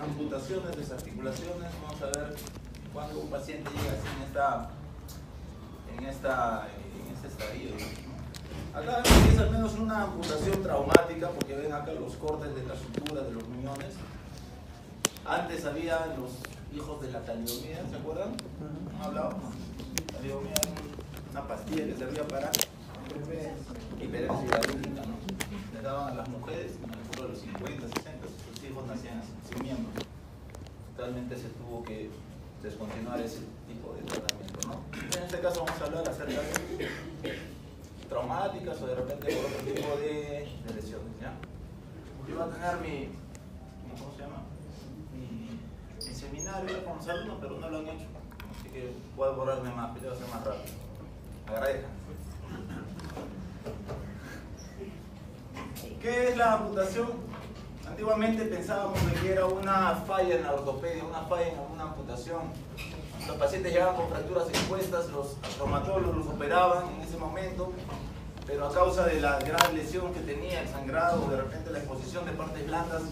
amputaciones, desarticulaciones. Vamos a ver cuando un paciente llega así en este estadio, ¿no? Acá es al menos una amputación traumática, porque ven acá los cortes de la sutura, de los muñones. Antes había los hijos de la talidomida, ¿se acuerdan? ¿No hablábamos? Talidomida era una pastilla que servía para hiperemesis quirúrgica, ¿no? Le daban a las mujeres, en el futuro de los 50, 60, sus hijos nacían sin miembros. Totalmente se tuvo que descontinuar ese tipo de tratamiento, ¿no? En este caso vamos a hablar acerca de traumáticas o de repente por otro tipo de lesiones, ¿ya? Yo voy a tener ¿cómo se llama? Mi seminario con los alumnos, pero no lo han hecho, así que voy a borrarme más, pero voy a hacer más rápido. Agradezcan. ¿Qué es la amputación? Antiguamente pensábamos que era una falla en la ortopedia, una falla en alguna amputación. Los pacientes llegaban con fracturas expuestas, los traumatólogos los operaban en ese momento, pero a causa de la gran lesión que tenía, el sangrado, de repente la exposición de partes blandas,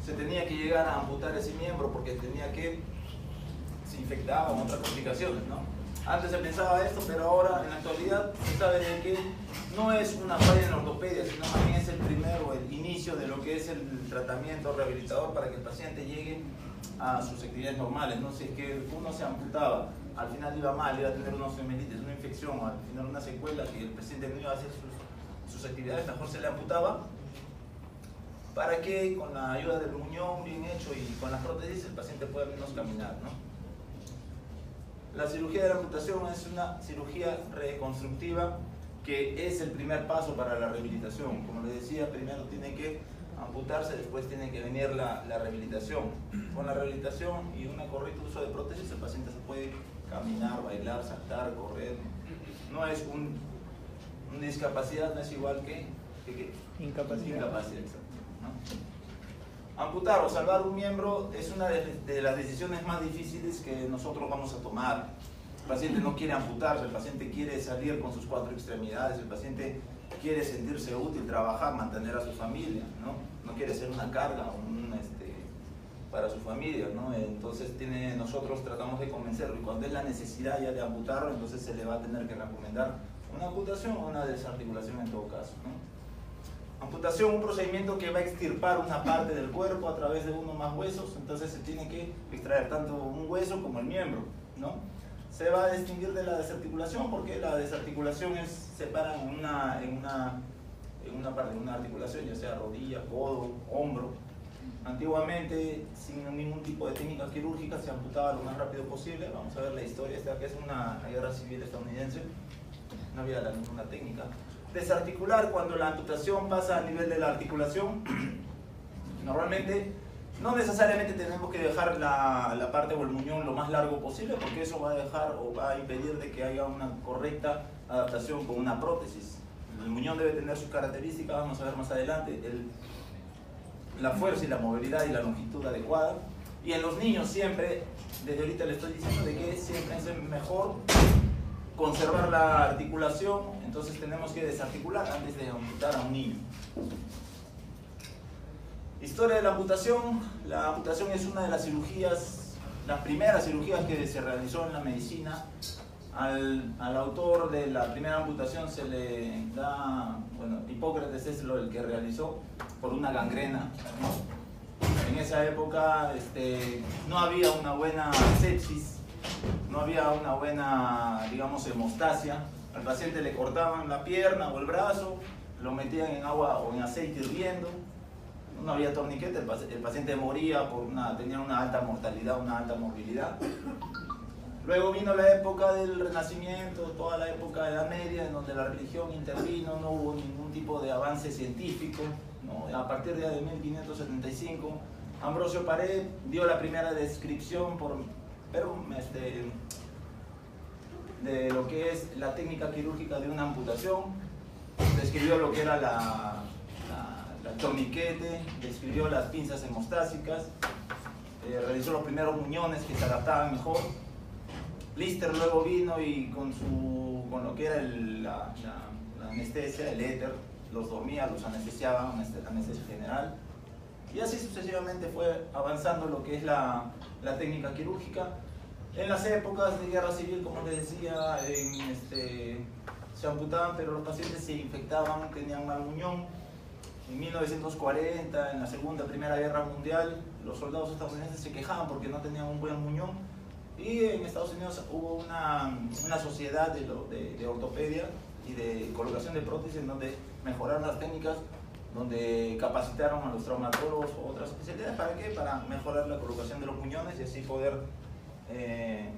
se tenía que llegar a amputar ese miembro porque se infectaban otras complicaciones, ¿no? Antes se pensaba esto, pero ahora en la actualidad se sabe de que no es una falla en la ortopedia, sino más bien es el inicio de lo que es el tratamiento rehabilitador para que el paciente llegue a sus actividades normales. No sé, si es que uno se amputaba, al final iba mal, iba a tener una osteomielitis, una infección, al final una secuela que el paciente no iba a hacer sus actividades, mejor se le amputaba para que con la ayuda del muñón bien hecho y con las prótesis el paciente pueda al menos caminar, ¿no? La cirugía de la amputación es una cirugía reconstructiva que es el primer paso para la rehabilitación. Como les decía, primero tiene que amputarse, después tiene que venir la rehabilitación. Con la rehabilitación y un correcto uso de prótesis, el paciente se puede caminar, bailar, saltar, correr. No es una discapacidad, no es igual que incapacidad. Exacto, ¿no? Amputar o salvar un miembro es una de las decisiones más difíciles que nosotros vamos a tomar. El paciente no quiere amputarse, el paciente quiere salir con sus 4 extremidades, el paciente quiere sentirse útil, trabajar, mantener a su familia, ¿no? No quiere ser una carga para su familia, ¿no? Entonces nosotros tratamos de convencerlo, y cuando es la necesidad ya de amputarlo, entonces se le va a tener que recomendar una amputación o una desarticulación en todo caso, ¿no? Amputación, un procedimiento que va a extirpar una parte del cuerpo a través de uno o más huesos, entonces se tiene que extraer tanto un hueso como el miembro, ¿no? Se va a distinguir de la desarticulación porque la desarticulación separa en una parte de una articulación, ya sea rodilla, codo, hombro. Antiguamente, sin ningún tipo de técnica quirúrgica, se amputaba lo más rápido posible. Vamos a ver la historia, esta que es una guerra civil estadounidense, no había ninguna técnica. Desarticular, cuando la amputación pasa al nivel de la articulación, normalmente no necesariamente tenemos que dejar la parte o el muñón lo más largo posible, porque eso va a dejar o va a impedir de que haya una correcta adaptación con una prótesis. El muñón debe tener sus características, vamos a ver más adelante, la fuerza y la movilidad y la longitud adecuada. Y en los niños siempre, desde ahorita les estoy diciendo de que siempre es mejor conservar la articulación, entonces tenemos que desarticular antes de amputar a un niño. Historia de la amputación. La amputación es una de las cirugías, las primeras cirugías que se realizó en la medicina. Al autor de la primera amputación se le da, bueno, Hipócrates es el que realizó por una gangrena, ¿no? En esa época no había una buena sepsis, no había una buena, digamos, hemostasia. Al paciente le cortaban la pierna o el brazo, lo metían en agua o en aceite hirviendo. No había torniquete, el paciente moría tenía una alta mortalidad, una alta morbilidad. Luego vino la época del Renacimiento, toda la época de la Edad Media, en donde la religión intervino, no hubo ningún tipo de avance científico, ¿no? A partir de 1575, Ambrosio Paré dio la primera descripción de lo que es la técnica quirúrgica de una amputación. Describió lo que era el torniquete, describió las pinzas hemostásicas, realizó los primeros muñones que se adaptaban mejor. Lister luego vino y con lo que era la anestesia, el éter, los dormía, los anestesiaba, anestesia general. Y así sucesivamente fue avanzando lo que es la técnica quirúrgica. En las épocas de guerra civil, como les decía, se amputaban, pero los pacientes se infectaban, tenían mal muñón. En 1940, en la Primera Guerra Mundial, los soldados estadounidenses se quejaban porque no tenían un buen muñón. Y en Estados Unidos hubo una sociedad de ortopedia y de colocación de prótesis en donde mejoraron las técnicas, donde capacitaron a los traumatólogos o otras especialidades. ¿Para qué? Para mejorar la colocación de los muñones y así poder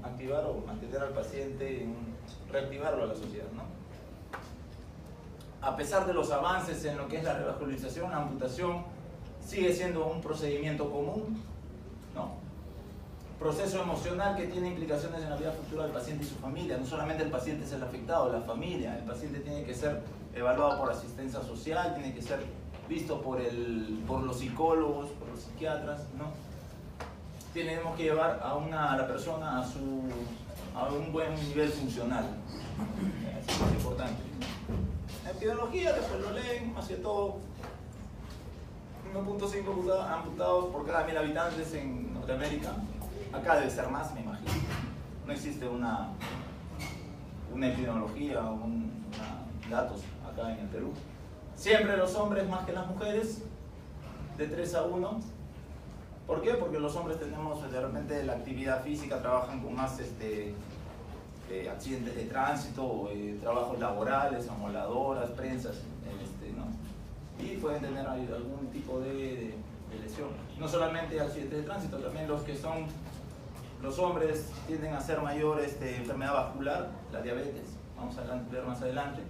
activar o mantener al paciente, reactivarlo a la sociedad, ¿no? A pesar de los avances en lo que es la revascularización, la amputación sigue siendo un procedimiento común, ¿no? Proceso emocional que tiene implicaciones en la vida futura del paciente y su familia. No solamente el paciente es el afectado, la familia. El paciente tiene que ser evaluado por asistencia social, tiene que ser visto por los psicólogos, por los psiquiatras, ¿no? Tenemos que llevar a la persona a un buen nivel funcional. Eso es importante. Epidemiología, después lo leen, más que todo 1.5 amputados por cada 1000 habitantes en Norteamérica. Acá debe ser más, me imagino. No existe una epidemiología o datos acá en el Perú. Siempre los hombres más que las mujeres, de 3 a 1. ¿Por qué? Porque los hombres tenemos de repente la actividad física, trabajan con más accidentes de tránsito, trabajos laborales, amoladoras, prensas, ¿no? Y pueden tener algún tipo de lesión. No solamente accidentes de tránsito, también los hombres tienden a ser mayor enfermedad vascular, la diabetes, vamos a ver más adelante.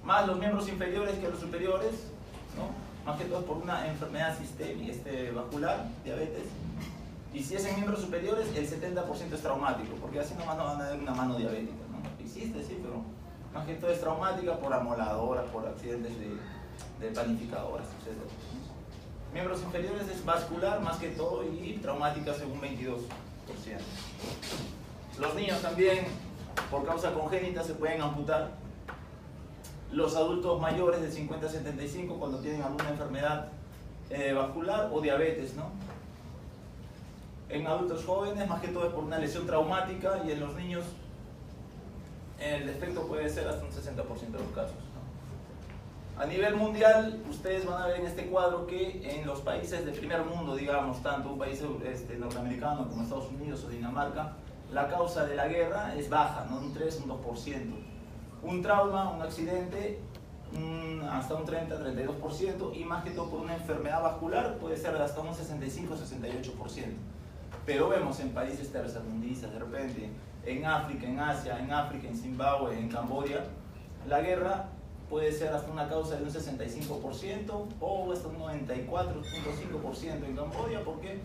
Más los miembros inferiores que los superiores, ¿no? Más que todo por una enfermedad sistémica, vascular, diabetes. Y si es en miembros superiores, el 70% es traumático, porque así nomás no van a ver una mano diabética, ¿no? Existe, sí, pero más que todo es traumática por amoladoras, por accidentes de panificadoras, etc. Miembros inferiores es vascular más que todo y traumática según 22%. Los niños también, por causa congénita, se pueden amputar. Los adultos mayores de 50 a 75 cuando tienen alguna enfermedad vascular o diabetes, ¿no? En adultos jóvenes, más que todo es por una lesión traumática, y en los niños el defecto puede ser hasta un 60% de los casos, ¿no? A nivel mundial, ustedes van a ver en este cuadro que en los países del primer mundo, digamos, tanto un país norteamericano como Estados Unidos o Dinamarca, la causa de la guerra es baja, ¿no? Un 3, un 2%. Un trauma, un accidente, hasta un 30-32%, y más que todo por una enfermedad vascular puede ser hasta un 65-68%. Pero vemos en países tercermundistas, de repente, en África, en Asia, en África, en Zimbabue, en Camboya, la puede ser hasta una causa de un 65% o hasta un 94.5% en Camboya, porque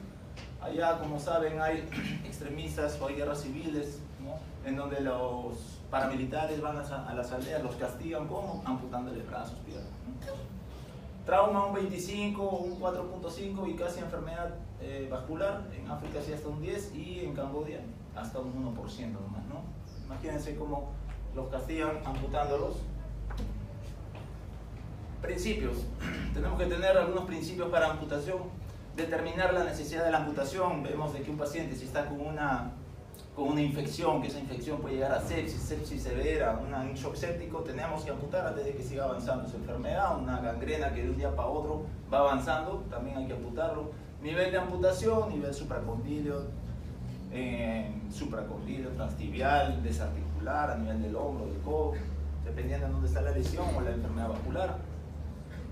allá, como saben, hay extremistas o hay guerras civiles, ¿no? En donde los paramilitares van a las aldeas, los castigan como amputándole brazos, piernas, ¿no? Trauma un 25, un 4.5 y casi enfermedad vascular, en África sí hasta un 10 y en Camboya hasta un 1% nomás, ¿no? Imagínense cómo los castigan amputándolos. Principios. Tenemos que tener algunos principios para amputación. Determinar la necesidad de la amputación. Vemos de que un paciente, si está con una infección, que esa infección puede llegar a sepsis severa, un shock séptico, tenemos que amputar antes de que siga avanzando su enfermedad. Una gangrena que de un día para otro va avanzando, también hay que amputarlo. Nivel de amputación, nivel supracondilio, transtibial, desarticular, a nivel del hombro, del codo, dependiendo de dónde está la lesión o la enfermedad vascular.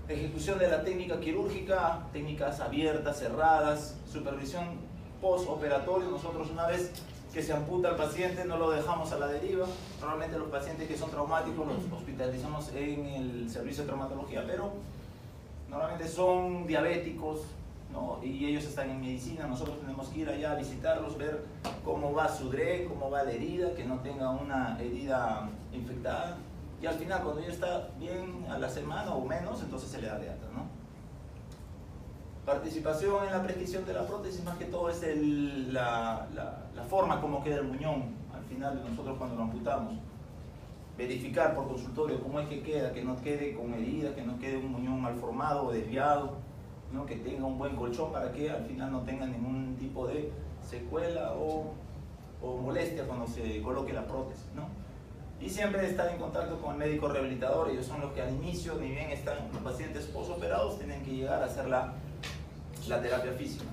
Ejecución de la técnica quirúrgica, técnicas abiertas, cerradas, supervisión postoperatorio. Nosotros, una vez que se amputa al paciente, no lo dejamos a la deriva. Normalmente los pacientes que son traumáticos los hospitalizamos en el servicio de traumatología, pero normalmente son diabéticos, ¿no? Y ellos están en medicina. Nosotros tenemos que ir allá a visitarlos, ver cómo va su DRE, cómo va la herida, que no tenga una herida infectada. Y al final, cuando ya está bien a la semana o menos, entonces se le da de alta, ¿no? Participación en la prescripción de la prótesis, más que todo es la forma como queda el muñón al final de nosotros cuando lo amputamos. Verificar por consultorio cómo es que queda, que no quede con herida, que no quede un muñón mal formado o desviado. ¿no? Que tenga un buen colchón para que al final no tenga ningún tipo de secuela o molestia cuando se coloque la prótesis, ¿no? Y siempre estar en contacto con el médico rehabilitador. Ellos son los que al inicio, ni bien están los pacientes posoperados, tienen que llegar a hacer la terapia física.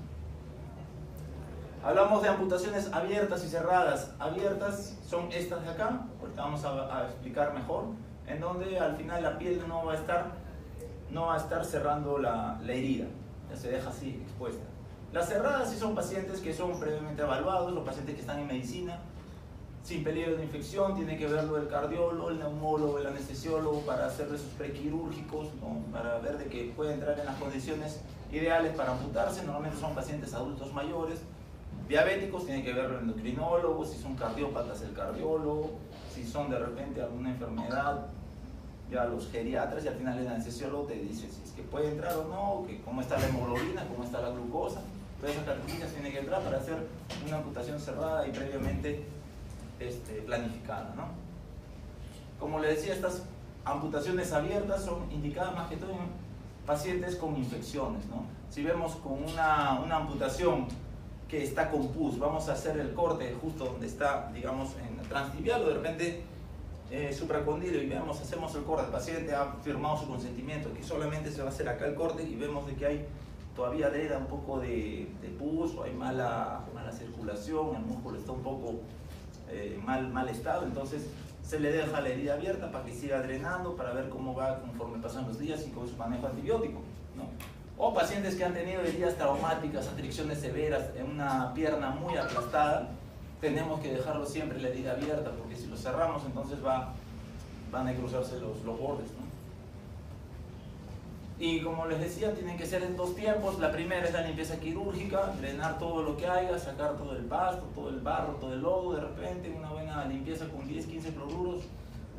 Hablamos de amputaciones abiertas y cerradas. Abiertas son estas de acá, ahorita vamos a explicar mejor, en donde al final la piel no va a estar cerrando la herida, ya se deja así expuesta. Las cerradas sí son pacientes que son previamente evaluados, los pacientes que están en medicina, sin peligro de infección, tiene que verlo el cardiólogo, el neumólogo, el anestesiólogo para hacerle sus prequirúrgicos, ¿no? Para ver de que puede entrar en las condiciones ideales para amputarse. Normalmente son pacientes adultos mayores. Diabéticos, tiene que verlo el endocrinólogo, si son cardiópatas el cardiólogo, si son de repente alguna enfermedad, ya los geriatras, y al final el anestesiólogo te dice si es que puede entrar o no, que cómo está la hemoglobina, cómo está la glucosa. Todas esas características tienen que entrar para hacer una amputación cerrada y previamente planificada, ¿no? Como les decía, estas amputaciones abiertas son indicadas más que todo en pacientes con infecciones, ¿no? Si vemos con una amputación que está con pus, vamos a hacer el corte justo donde está, digamos, en el transtibial o de repente supracondilo, y hacemos el corte, el paciente ha firmado su consentimiento, que solamente se va a hacer acá el corte, y vemos de que hay todavía adherida un poco de pus, o hay mala circulación, el músculo está un poco mal estado, entonces se le deja la herida abierta para que siga drenando, para ver cómo va conforme pasan los días y con su manejo antibiótico, ¿no? O pacientes que han tenido heridas traumáticas, atricciones severas en una pierna muy aplastada, tenemos que dejarlo siempre la herida abierta, porque si lo cerramos entonces van a necrosarse los bordes, ¿no? Y como les decía, tienen que ser en dos tiempos. La primera es la limpieza quirúrgica, drenar todo lo que haya, sacar todo el pasto, todo el barro, todo el lodo, de repente una buena limpieza con 10-15 cloruros,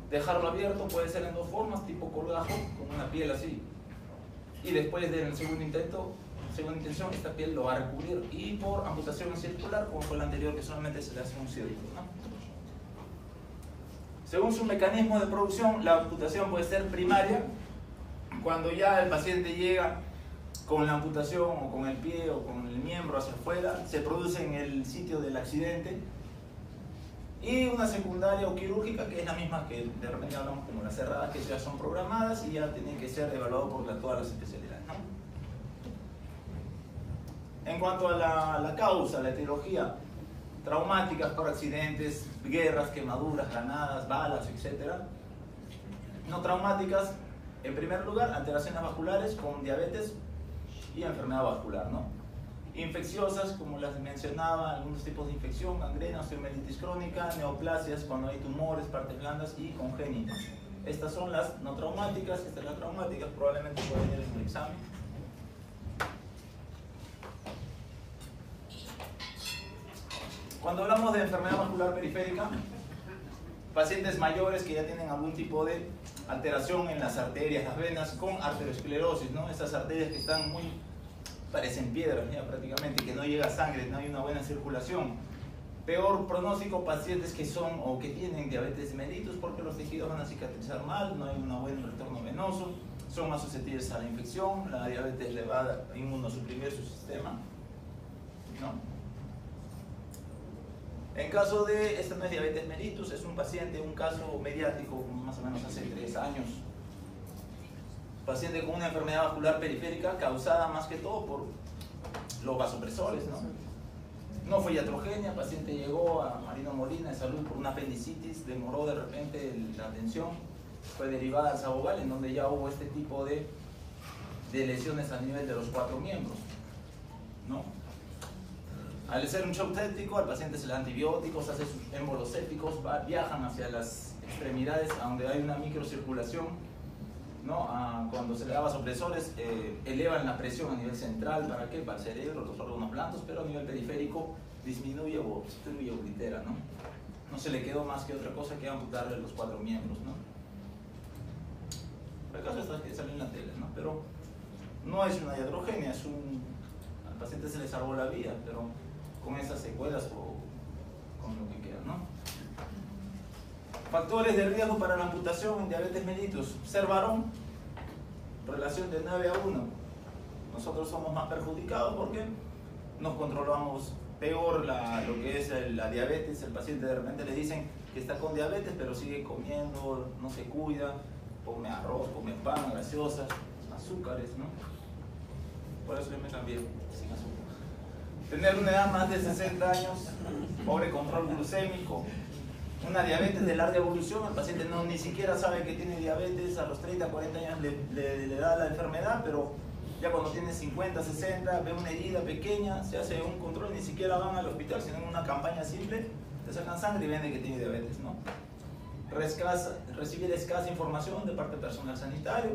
dejarlo abierto, puede ser en dos formas, tipo colgajo, con una piel así, y después del segunda intención, esta piel lo va a recubrir, y por amputación circular, como fue la anterior, que solamente se le hace un círculo, ¿no? Según su mecanismo de producción, la amputación puede ser primaria, cuando ya el paciente llega con la amputación o con el pie o con el miembro hacia afuera, se produce en el sitio del accidente, y una secundaria o quirúrgica, que es la misma que de repente hablamos como las cerradas, que ya son programadas y ya tienen que ser evaluados por todas las especialidades, ¿no? En cuanto a la causa, la etiología, traumáticas por accidentes, guerras, quemaduras, granadas, balas, etc. No traumáticas, en primer lugar, alteraciones vasculares con diabetes y enfermedad vascular, ¿no? Infecciosas, como las mencionaba, algunos tipos de infección, gangrena, osteomelitis crónica, neoplasias cuando hay tumores, partes blandas, y congénitas. Estas son las no traumáticas. Estas las traumáticas probablemente pueden venir en el examen. Cuando hablamos de enfermedad vascular periférica, pacientes mayores que ya tienen algún tipo de alteración en las arterias, las venas, con arteriosclerosis, ¿no? Esas arterias que están parecen piedras ya prácticamente, que no llega sangre, no hay una buena circulación. Peor pronóstico, pacientes que son o que tienen diabetes mellitus, porque los tejidos van a cicatrizar mal, no hay un buen retorno venoso, son más susceptibles a la infección, la diabetes le va a inmunosuprimir su sistema, ¿no? En caso de, esta no es diabetes mellitus, es un paciente, un caso mediático, más o menos hace 3 años. Paciente con una enfermedad vascular periférica causada más que todo por los vasopresores, ¿no? No fue iatrogenia, el paciente llegó a Marino Molina de Salud por una apendicitis, demoró de repente la atención, fue derivada al sabogal, en donde ya hubo este tipo de lesiones a nivel de los 4 miembros, ¿no? Al ser un shock séptico, al paciente se le da antibióticos, hace sus émbolos sépticos, viajan hacia las extremidades donde hay una microcirculación, ¿no? Cuando se le da vasopresores, elevan la presión a nivel central, ¿para qué? Para el cerebro, los órganos blandos, pero a nivel periférico disminuye o obstruye o oblitera, ¿no? No se le quedó más que otra cosa que amputarle los 4 miembros, ¿no? El caso está que sale en la tele, ¿no? Pero no es una iatrogenia, al paciente se le salvó la vida, pero con esas secuelas o con lo que queda, ¿no? Factores de riesgo para la amputación en diabetes mellitus. Ser varón, relación de 9 a 1. Nosotros somos más perjudicados porque nos controlamos peor lo que es la diabetes. El paciente de repente le dicen que está con diabetes, pero sigue comiendo, no se cuida, come arroz, come pan, gaseosas, azúcares, ¿no? Por eso yo me cambié sin azúcar. Tener una edad más de 60 años, pobre control glucémico, una diabetes de larga evolución, el paciente ni siquiera sabe que tiene diabetes, a los 30, 40 años le da la enfermedad, pero ya cuando tiene 50, 60, ve una herida pequeña, se hace un control, ni siquiera van al hospital, sino en una campaña simple, te sacan sangre y ven que tiene diabetes, ¿no? Recibir escasa información de parte del personal sanitario.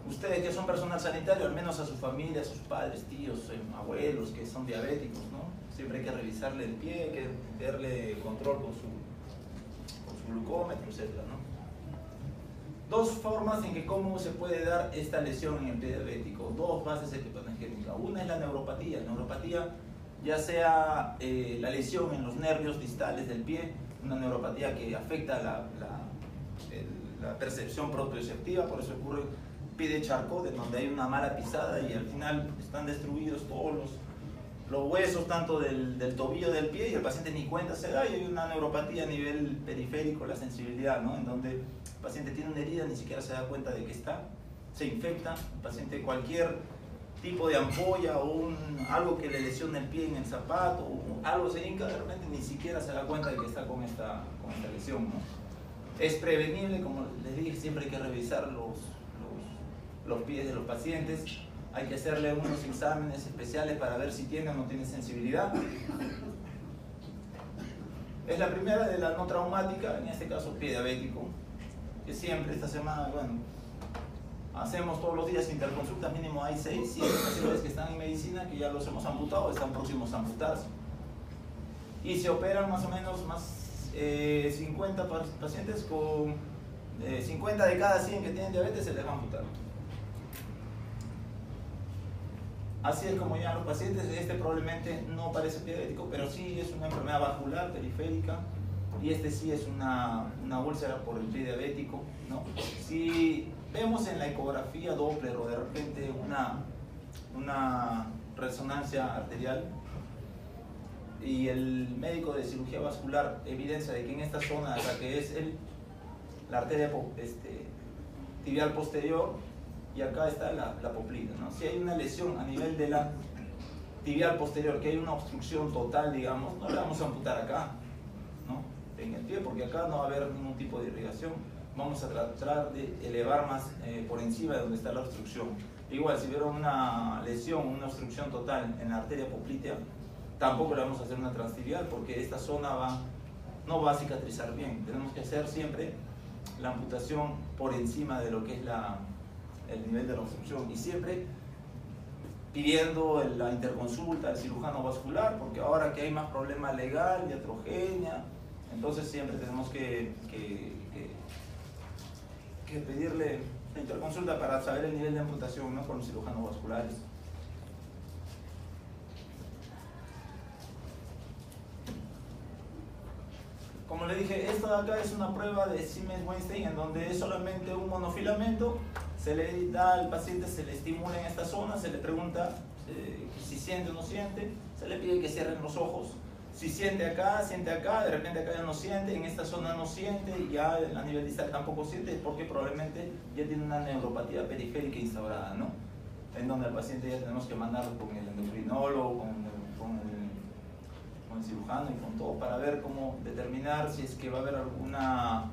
Ustedes que son personal sanitario, al menos a su familia, a sus padres, tíos, abuelos que son diabéticos, ¿no? Siempre hay que revisarle el pie, hay que darle control con su glucómetro, etc., ¿no? Dos formas en que cómo se puede dar esta lesión en el pie diabético, dos bases epipatogénicas. Una es la neuropatía. La neuropatía, ya sea la lesión en los nervios distales del pie, una neuropatía que afecta la percepción proprioceptiva, por eso ocurre pie de Charcot, en donde hay una mala pisada y al final están destruidos todos los huesos, tanto del tobillo del pie, y el paciente ni cuenta se da, y hay una neuropatía a nivel periférico, la sensibilidad, ¿no? En donde el paciente tiene una herida, ni siquiera se da cuenta de que está, se infecta, el paciente cualquier tipo de ampolla o algo que le lesione el pie en el zapato, o algo se hinca, de repente ni siquiera se da cuenta de que está con esta lesión, ¿no? Es prevenible, como les dije, siempre hay que revisar los pies de los pacientes, hay que hacerle unos exámenes especiales para ver si tiene o no tiene sensibilidad. Es la primera de la no traumática, en este caso pie diabético, que siempre esta semana, bueno, hacemos todos los días interconsultas, mínimo hay 6, 7 pacientes que están en medicina que ya los hemos amputado, están próximos a amputarse. Y se operan más o menos 50 pacientes con 50 de cada 100 que tienen diabetes se les va a amputar. Así es como ya los pacientes, este probablemente no parece diabético, pero sí es una enfermedad vascular periférica, y este sí es una úlcera por el pie diabético, ¿no? Si vemos en la ecografía Doppler o de repente una resonancia arterial y el médico de cirugía vascular evidencia de que en esta zona, la que es la arteria tibial posterior, y acá está la poplina, ¿no? Si hay una lesión a nivel de la tibial posterior, que hay una obstrucción total, digamos, no le vamos a amputar acá, ¿no? En el pie, porque acá no va a haber ningún tipo de irrigación. Vamos a tratar de elevar más por encima de donde está la obstrucción. Igual, si vieron una lesión, una obstrucción total en la arteria poplitea, tampoco le vamos a hacer una transtibial, porque esta zona no va a cicatrizar bien. Tenemos que hacer siempre la amputación por encima de lo que es el nivel de la obstrucción, y siempre pidiendo la interconsulta del cirujano vascular, porque ahora que hay más problema legal, iatrogenia, entonces siempre tenemos que pedirle la interconsulta para saber el nivel de amputación, ¿no? Con los cirujanos vasculares. Como le dije, esto de acá es una prueba de Siemens-Weinstein, en donde es solamente un monofilamento, se le da al paciente, se le estimula en esta zona, se le pregunta si siente o no siente, se le pide que cierren los ojos, si siente acá, de repente acá ya no siente, en esta zona no siente, y ya a nivel distal tampoco siente, porque probablemente ya tiene una neuropatía periférica instaurada, ¿no? En donde al paciente ya tenemos que mandarlo con el endocrinólogo, con el cirujano y con todo, para ver cómo determinar si es que va a haber alguna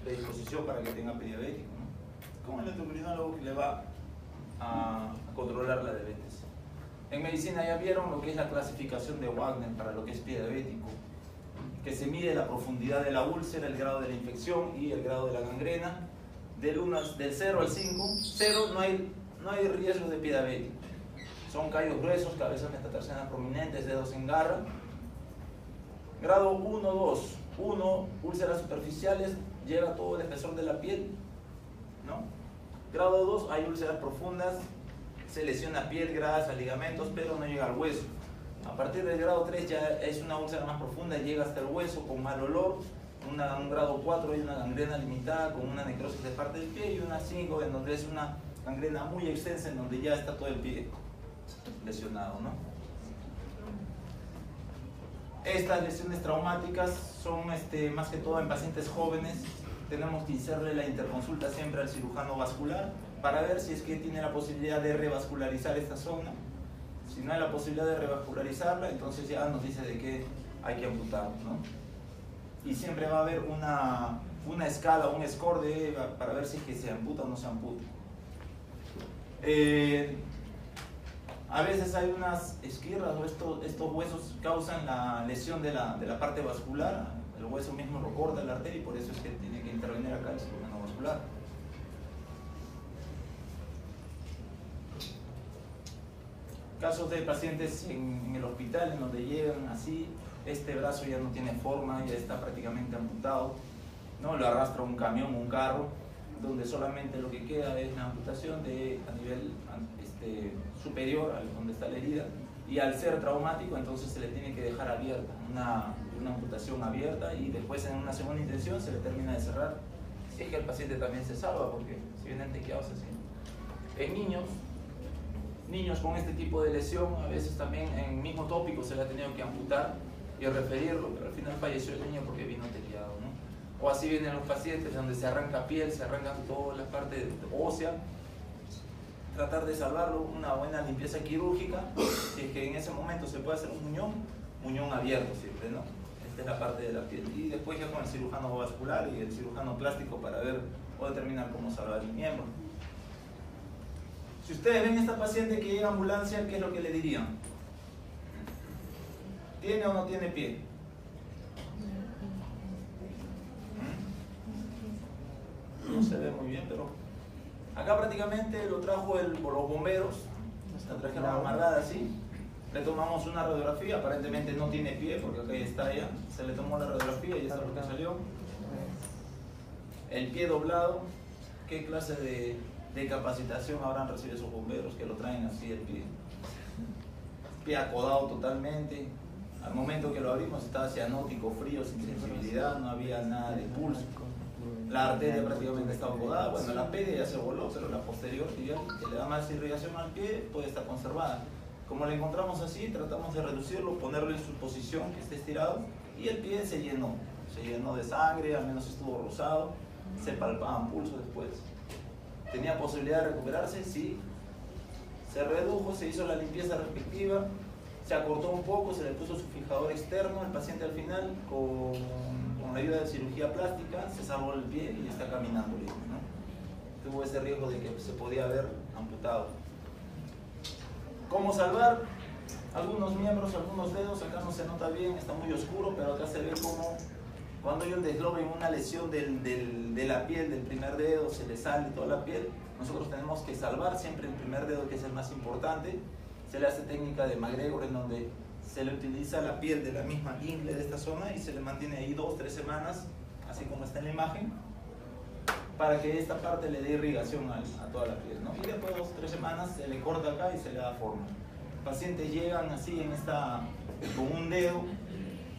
predisposición para que tenga prediabético, ¿no? Con el endocrinólogo que le va a controlar la diabetes. En medicina ya vieron lo que es la clasificación de Wagner para lo que es pie diabético, que se mide la profundidad de la úlcera, el grado de la infección y el grado de la gangrena. Del 0 al 5, 0 no hay riesgo de pie diabético. Son callos gruesos, cabezas metatarsianas prominentes, dedos en garra. Grado 1, 2. 1, úlceras superficiales, llega todo el espesor de la piel, ¿no? Grado 2, hay úlceras profundas, se lesiona piel, grasa, ligamentos, pero no llega al hueso. A partir del grado 3 ya es una úlcera más profunda, llega hasta el hueso con mal olor. Un grado 4 hay una gangrena limitada con una necrosis de parte del pie, y una 5 en donde es una gangrena muy extensa en donde ya está todo el pie lesionado, ¿no? Estas lesiones traumáticas son más que todo en pacientes jóvenes. Tenemos que hacerle la interconsulta siempre al cirujano vascular para ver si es que tiene la posibilidad de revascularizar esta zona. Si no hay la posibilidad de revascularizarla, entonces ya nos dice de que hay que amputar, ¿no? Y siempre va a haber una escala, un score para ver si es que se amputa o no se amputa. A veces hay unas esquirras o estos huesos causan la lesión de la parte vascular. El hueso mismo lo corta la arteria y por eso es que tiene que intervenir acá el cirujano vascular. Casos de pacientes en el hospital en donde llegan así, este brazo ya no tiene forma, ya está prácticamente amputado, ¿no? Lo arrastra un camión, un carro, donde solamente lo que queda es la amputación a nivel superior a donde está la herida, y al ser traumático entonces se le tiene que dejar abierta, una amputación abierta, y después en una segunda intención se le termina de cerrar, si es que el paciente también se salva, porque si vienen tequeados así. En niños con este tipo de lesión, a veces también en mismo tópico se le ha tenido que amputar y referirlo, pero al final falleció el niño porque vino tequeado, ¿no? O así vienen los pacientes donde se arranca piel, se arrancan toda la parte ósea. Tratar de salvarlo, una buena limpieza quirúrgica, si es que en ese momento se puede hacer un muñón abierto siempre, ¿no? Esta es la parte de la piel. Y después ya con el cirujano vascular y el cirujano plástico para ver o determinar cómo salvar el miembro. Si ustedes ven a esta paciente que llega a ambulancia, ¿qué es lo que le dirían? ¿Tiene o no tiene pie? No se ve muy bien, pero acá prácticamente lo trajo los bomberos, la trajeron amarrada así. Le tomamos una radiografía, aparentemente no tiene pie porque acá ya está ya. Se le tomó la radiografía y ya está lo que salió. El pie doblado, ¿qué clase de capacitación habrán recibido esos bomberos que lo traen así el pie? Pie acodado totalmente. Al momento que lo abrimos estaba cianótico, frío, sin sensibilidad, no había nada de pulso. La arteria prácticamente estaba acodada, bueno, la pedia ya se voló, pero la posterior, que le da más irrigación al pie, puede estar conservada. Como la encontramos así, tratamos de reducirlo, ponerlo en su posición, que esté estirado, y el pie se llenó de sangre, al menos estuvo rosado, se palpaban pulsos después. ¿Tenía posibilidad de recuperarse? Sí. Se redujo, se hizo la limpieza respectiva, se acortó un poco, se le puso su fijador externo, el paciente al final con la ayuda de cirugía plástica se salvó el pie y está caminando bien, ¿no? Tuvo ese riesgo de que se podía haber amputado. ¿Cómo salvar? Algunos miembros, algunos dedos, acá no se nota bien, está muy oscuro, pero acá se ve como cuando hay un desglobe en una lesión de la piel, del primer dedo, se le sale toda la piel. Nosotros tenemos que salvar siempre el primer dedo, que es el más importante. Se le hace técnica de McGregor, en donde se le utiliza la piel de la misma ingle de esta zona y se le mantiene ahí 2-3 semanas, así como está en la imagen, para que esta parte le dé irrigación a toda la piel, ¿no? Y después de 2-3 semanas se le corta acá y se le da forma. Pacientes llegan así con un dedo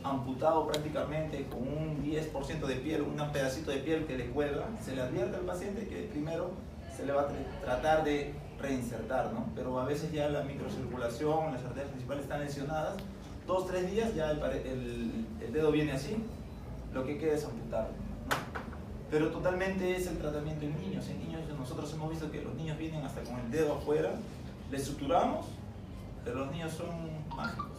amputado prácticamente, con un 10% de piel, un pedacito de piel que le cuelga. Se le advierte al paciente que primero se le va a tratar de reinsertar, ¿no? Pero a veces ya la microcirculación, las arterias principales están lesionadas, 2-3 días ya el dedo viene así, lo que queda es amputarlo, ¿no? Pero totalmente es el tratamiento en niños. En niños nosotros hemos visto que los niños vienen hasta con el dedo afuera, les suturamos, pero los niños son mágicos,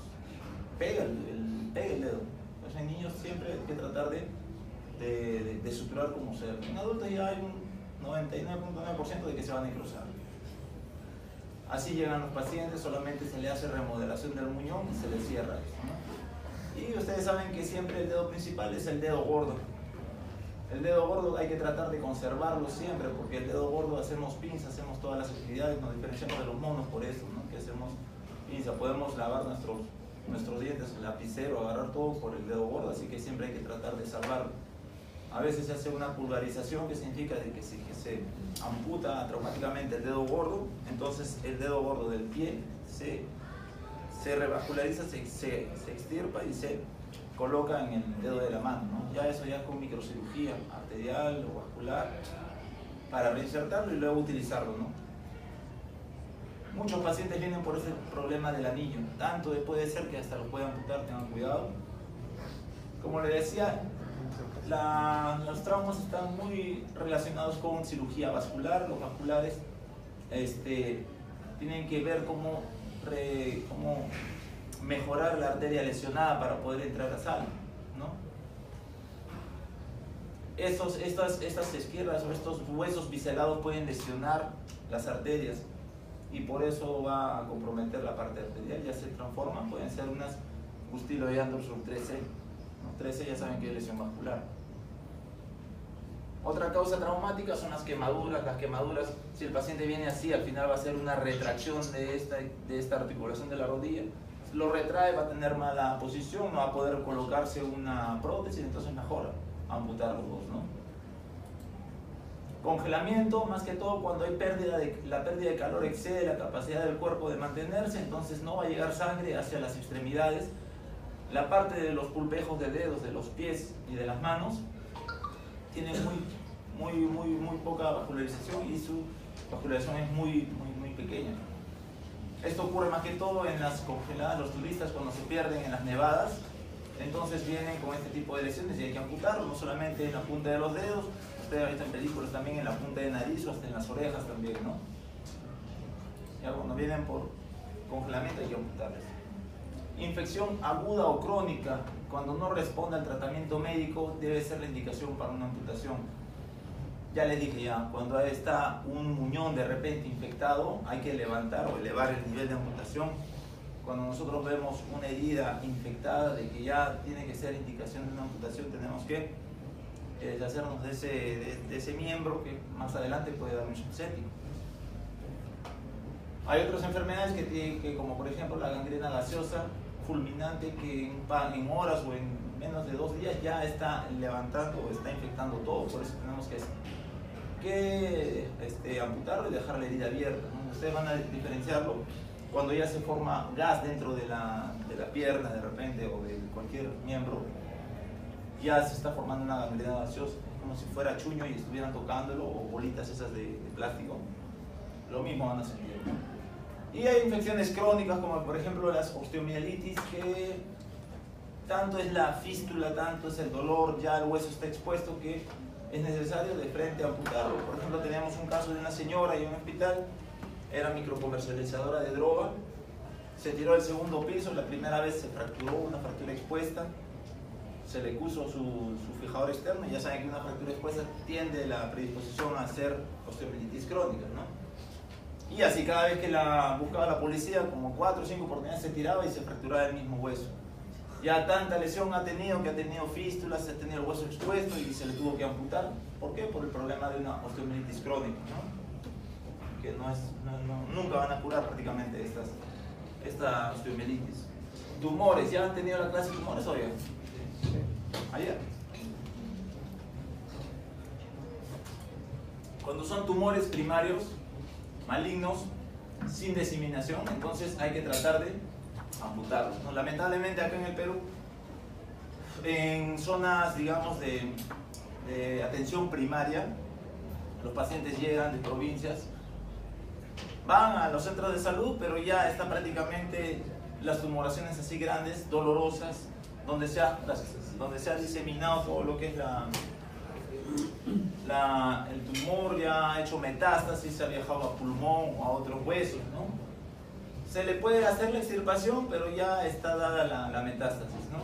pega el dedo. Entonces en niños siempre hay que tratar de suturar como sea. En adultos ya hay un 99.9% de que se van a necrosar. Así llegan los pacientes, solamente se le hace remodelación del muñón y se le cierra esto, ¿no? Y ustedes saben que siempre el dedo principal es el dedo gordo. El dedo gordo hay que tratar de conservarlo siempre, porque el dedo gordo hacemos pinza, hacemos todas las actividades, nos diferenciamos de los monos por eso, ¿no? Que hacemos pinza, podemos lavar nuestros dientes, el lapicero, agarrar todo por el dedo gordo, así que siempre hay que tratar de salvarlo. A veces se hace una pulgarización, que significa de que se amputa traumáticamente el dedo gordo, entonces el dedo gordo del pie se revasculariza, se extirpa y se coloca en el dedo de la mano, ¿no? Ya eso ya es con microcirugía arterial o vascular para reinsertarlo y luego utilizarlo, ¿no? Muchos pacientes vienen por ese problema del anillo, tanto puede ser que hasta lo puedan amputar, tengan cuidado. Como les decía, los traumas están muy relacionados con cirugía vascular. Los vasculares tienen que ver cómo mejorar la arteria lesionada para poder entrar a sangre, ¿no? Estas esquirlas o estos huesos biselados pueden lesionar las arterias y por eso va a comprometer la parte arterial. Ya se transforman, pueden ser unas Gustilo y Anderson 13, ¿no? 13 ya saben que es lesión vascular. Otra causa traumática son las quemaduras. Las quemaduras, si el paciente viene así, al final va a ser una retracción de esta articulación de la rodilla. Lo retrae, va a tener mala posición, no va a poder colocarse una prótesis, entonces mejor amputar los dos, ¿no? Congelamiento, más que todo cuando hay la pérdida de calor excede la capacidad del cuerpo de mantenerse, entonces no va a llegar sangre hacia las extremidades. La parte de los pulpejos de dedos, de los pies y de las manos tiene muy poca vascularización y su vascularización es muy pequeña. Esto ocurre más que todo en las congeladas, los turistas cuando se pierden en las nevadas, entonces vienen con este tipo de lesiones y hay que amputarlo, no solamente en la punta de los dedos, ustedes han visto en películas también en la punta de nariz o hasta en las orejas también, ¿no? Ya cuando vienen por congelamiento hay que amputarles. Infección aguda o crónica, cuando no responde al tratamiento médico, debe ser la indicación para una amputación. Ya les dije cuando está un muñón de repente infectado, hay que levantar o elevar el nivel de amputación. Cuando nosotros vemos una herida infectada de que ya tiene que ser indicación de una amputación, tenemos que deshacernos de ese miembro que más adelante puede dar un shock séptico. Hay otras enfermedades que como por ejemplo la gangrena gaseosa fulminante, que en horas o en menos de 2 días ya está levantando o está infectando todo, por eso tenemos que amputarlo y dejar la herida abierta, ¿no? Ustedes van a diferenciarlo cuando ya se forma gas dentro de la pierna de repente o de cualquier miembro, ya se está formando una gangrena gaseosa, como si fuera chuño y estuvieran tocándolo, o bolitas esas de plástico, lo mismo van a sentir, ¿no? Y hay infecciones crónicas como por ejemplo las osteomielitis, que tanto es la fístula, tanto es el dolor, ya el hueso está expuesto que es necesario de frente amputarlo. Por ejemplo, tenemos un caso de una señora en un hospital, era microcomercializadora de droga, se tiró del 2.º piso, la primera vez se fracturó, una fractura expuesta, se le puso su fijador externo, y ya saben que una fractura expuesta tiende la predisposición a hacer osteomielitis crónica, ¿no? Y así cada vez que la buscaba la policía, como 4 o 5 oportunidades se tiraba y se fracturaba el mismo hueso. Ya tanta lesión ha tenido, que ha tenido fístulas, ha tenido el hueso expuesto y se le tuvo que amputar. ¿Por qué? Por el problema de una osteomielitis crónica, ¿no? Que nunca van a curar prácticamente esta osteomielitis. Tumores, ¿ya han tenido la clase de tumores hoy? Ayer. Cuando son tumores primarios, malignos, sin diseminación, entonces hay que tratar de amputarlos, ¿no? Lamentablemente acá en el Perú, en zonas, digamos, de atención primaria, los pacientes llegan de provincias, van a los centros de salud, pero ya están prácticamente las tumoraciones así grandes, dolorosas, donde se ha diseminado todo lo que es el tumor, ya ha hecho metástasis, se ha viajado a pulmón o a otros huesos, ¿no? Se le puede hacer la extirpación, pero ya está dada la metástasis, ¿no?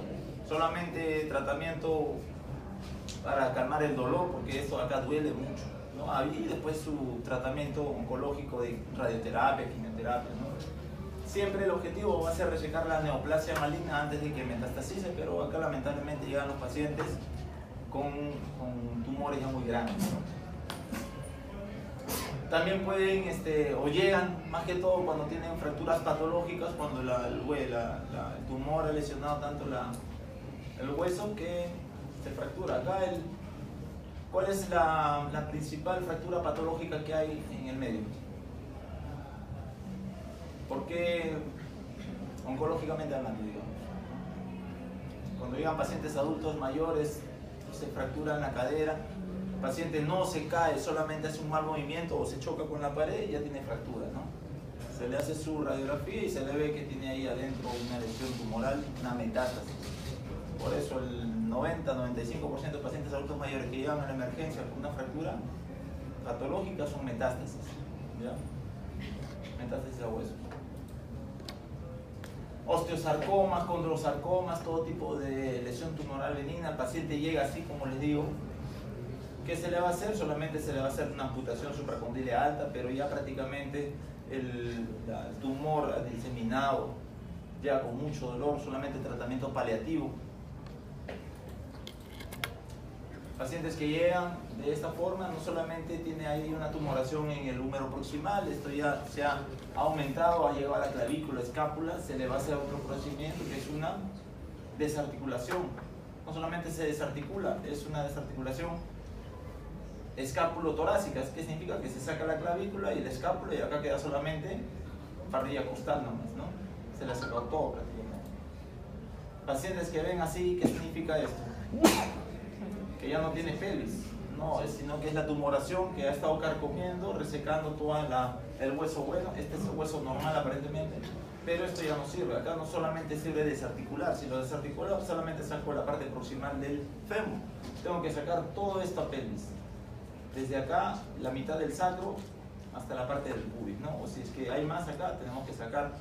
Solamente tratamiento para calmar el dolor, porque esto acá duele mucho, ¿no? Y después su tratamiento oncológico de radioterapia, quimioterapia, ¿no? Siempre el objetivo va a ser resecar la neoplasia maligna antes de que metastasice, pero acá lamentablemente llegan los pacientes con tumores ya muy grandes, ¿no? También pueden, o llegan más que todo cuando tienen fracturas patológicas, cuando el tumor ha lesionado tanto el hueso que se fractura. Acá, ¿cuál es la principal fractura patológica que hay en el medio? ¿Por qué oncológicamente hablando, digamos? Cuando llegan pacientes adultos mayores, se fracturan la cadera, el paciente no se cae, solamente hace un mal movimiento o se choca con la pared y ya tiene fractura, ¿no? Se le hace su radiografía y se le ve que tiene ahí adentro una lesión tumoral, una metástasis. Por eso el 90-95% de pacientes adultos mayores que llegan a la emergencia con una fractura patológica son metástasis, ¿ya? Metástasis a hueso. Osteosarcomas, condrosarcomas, todo tipo de lesión tumoral benigna. El paciente llega así, como les digo. ¿Qué se le va a hacer? Solamente se le va a hacer una amputación supracondílea alta, pero ya prácticamente el tumor diseminado, ya con mucho dolor, solamente tratamiento paliativo. Pacientes que llegan de esta forma, no solamente tiene ahí una tumoración en el húmero proximal, esto ya se ha aumentado, ha llegado a la clavícula, escápula, se le va a hacer otro procedimiento que es una desarticulación. No solamente se desarticula, es una desarticulación escápulo-torácica, que significa que se saca la clavícula y el escápulo y acá queda solamente parrilla costal nomás, ¿no? Se le ha sacado todo prácticamente. Pacientes que ven así, ¿qué significa esto? Que ya no tiene pelvis, no, sino que es la tumoración que ha estado carcomiendo, resecando todo el hueso bueno. Este es el hueso normal aparentemente, pero esto ya no sirve. Acá no solamente sirve desarticular, si lo desarticula solamente saco la parte proximal del fémur. Tengo que sacar toda esta pelvis, desde acá, la mitad del sacro hasta la parte del pubis, ¿no? O si es que hay más acá, tenemos que sacar,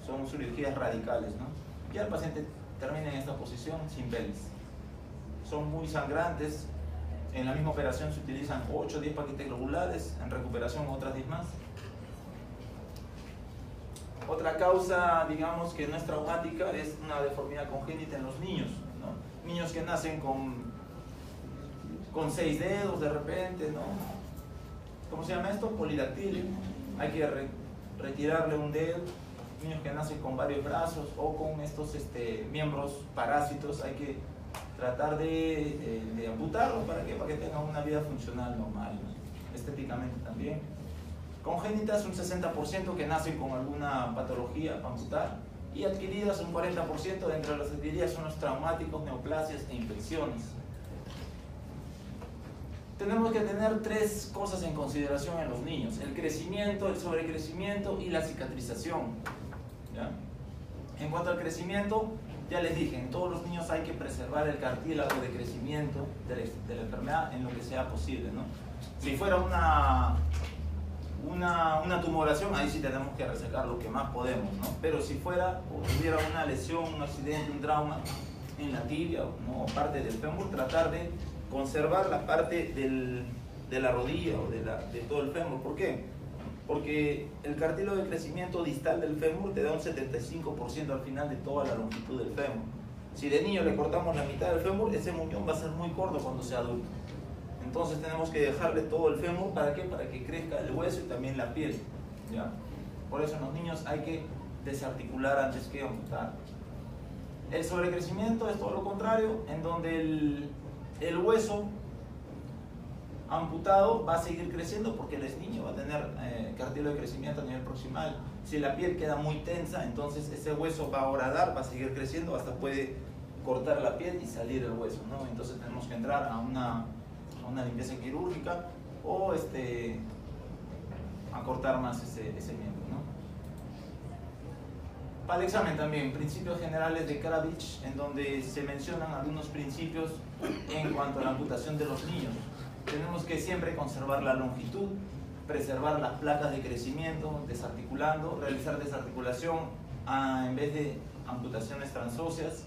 son cirugías radicales, ¿no? Ya el paciente termina en esta posición sin pelvis. Son muy sangrantes. En la misma operación se utilizan 8 o 10 paquetes globulares, en recuperación otras 10 más. Otra causa, digamos, que no es traumática, es una deformidad congénita en los niños, ¿no? Niños que nacen con 6 dedos de repente, ¿no? ¿Cómo se llama esto? Polidactilia. Hay que retirarle un dedo. Niños que nacen con varios brazos o con estos miembros parásitos, hay que tratar de amputarlos. ¿Para qué? Para que tengan una vida funcional normal, ¿no? Estéticamente también. Congénitas un 60% que nacen con alguna patología para amputar, y adquiridas un 40%. Dentro de las adquiridas son los traumáticos, neoplasias e infecciones. Tenemos que tener 3 cosas en consideración en los niños: el crecimiento, el sobrecrecimiento y la cicatrización, ¿ya? En cuanto al crecimiento, ya les dije, en todos los niños hay que preservar el cartílago de crecimiento de la enfermedad en lo que sea posible, ¿no? Si fuera una tumoración, ahí sí tenemos que resecar lo que más podemos, ¿no? Pero si fuera o tuviera una lesión, un accidente, un trauma en la tibia, ¿no? O parte del fémur, tratar de conservar la parte de la rodilla o de todo el fémur. ¿Por qué? Porque el cartílago de crecimiento distal del fémur te da un 75% al final de toda la longitud del fémur. Si de niño le cortamos la mitad del fémur, ese muñón va a ser muy corto cuando sea adulto. Entonces tenemos que dejarle todo el fémur. ¿Para qué? Para que crezca el hueso y también la piel, ¿ya? Por eso en los niños hay que desarticular antes que amputar. El sobrecrecimiento es todo lo contrario, en donde el hueso amputado va a seguir creciendo porque él es niño, va a tener cartílago de crecimiento a nivel proximal. Si la piel queda muy tensa, entonces ese hueso va a horadar, va a seguir creciendo, hasta puede cortar la piel y salir el hueso, ¿no? Entonces tenemos que entrar a una limpieza quirúrgica o a cortar más ese miembro, ¿no? Para el examen también, principios generales de Kravitz, en donde se mencionan algunos principios en cuanto a la amputación de los niños. Tenemos que siempre conservar la longitud, preservar las placas de crecimiento, desarticulando, realizar desarticulación en vez de amputaciones transóseas,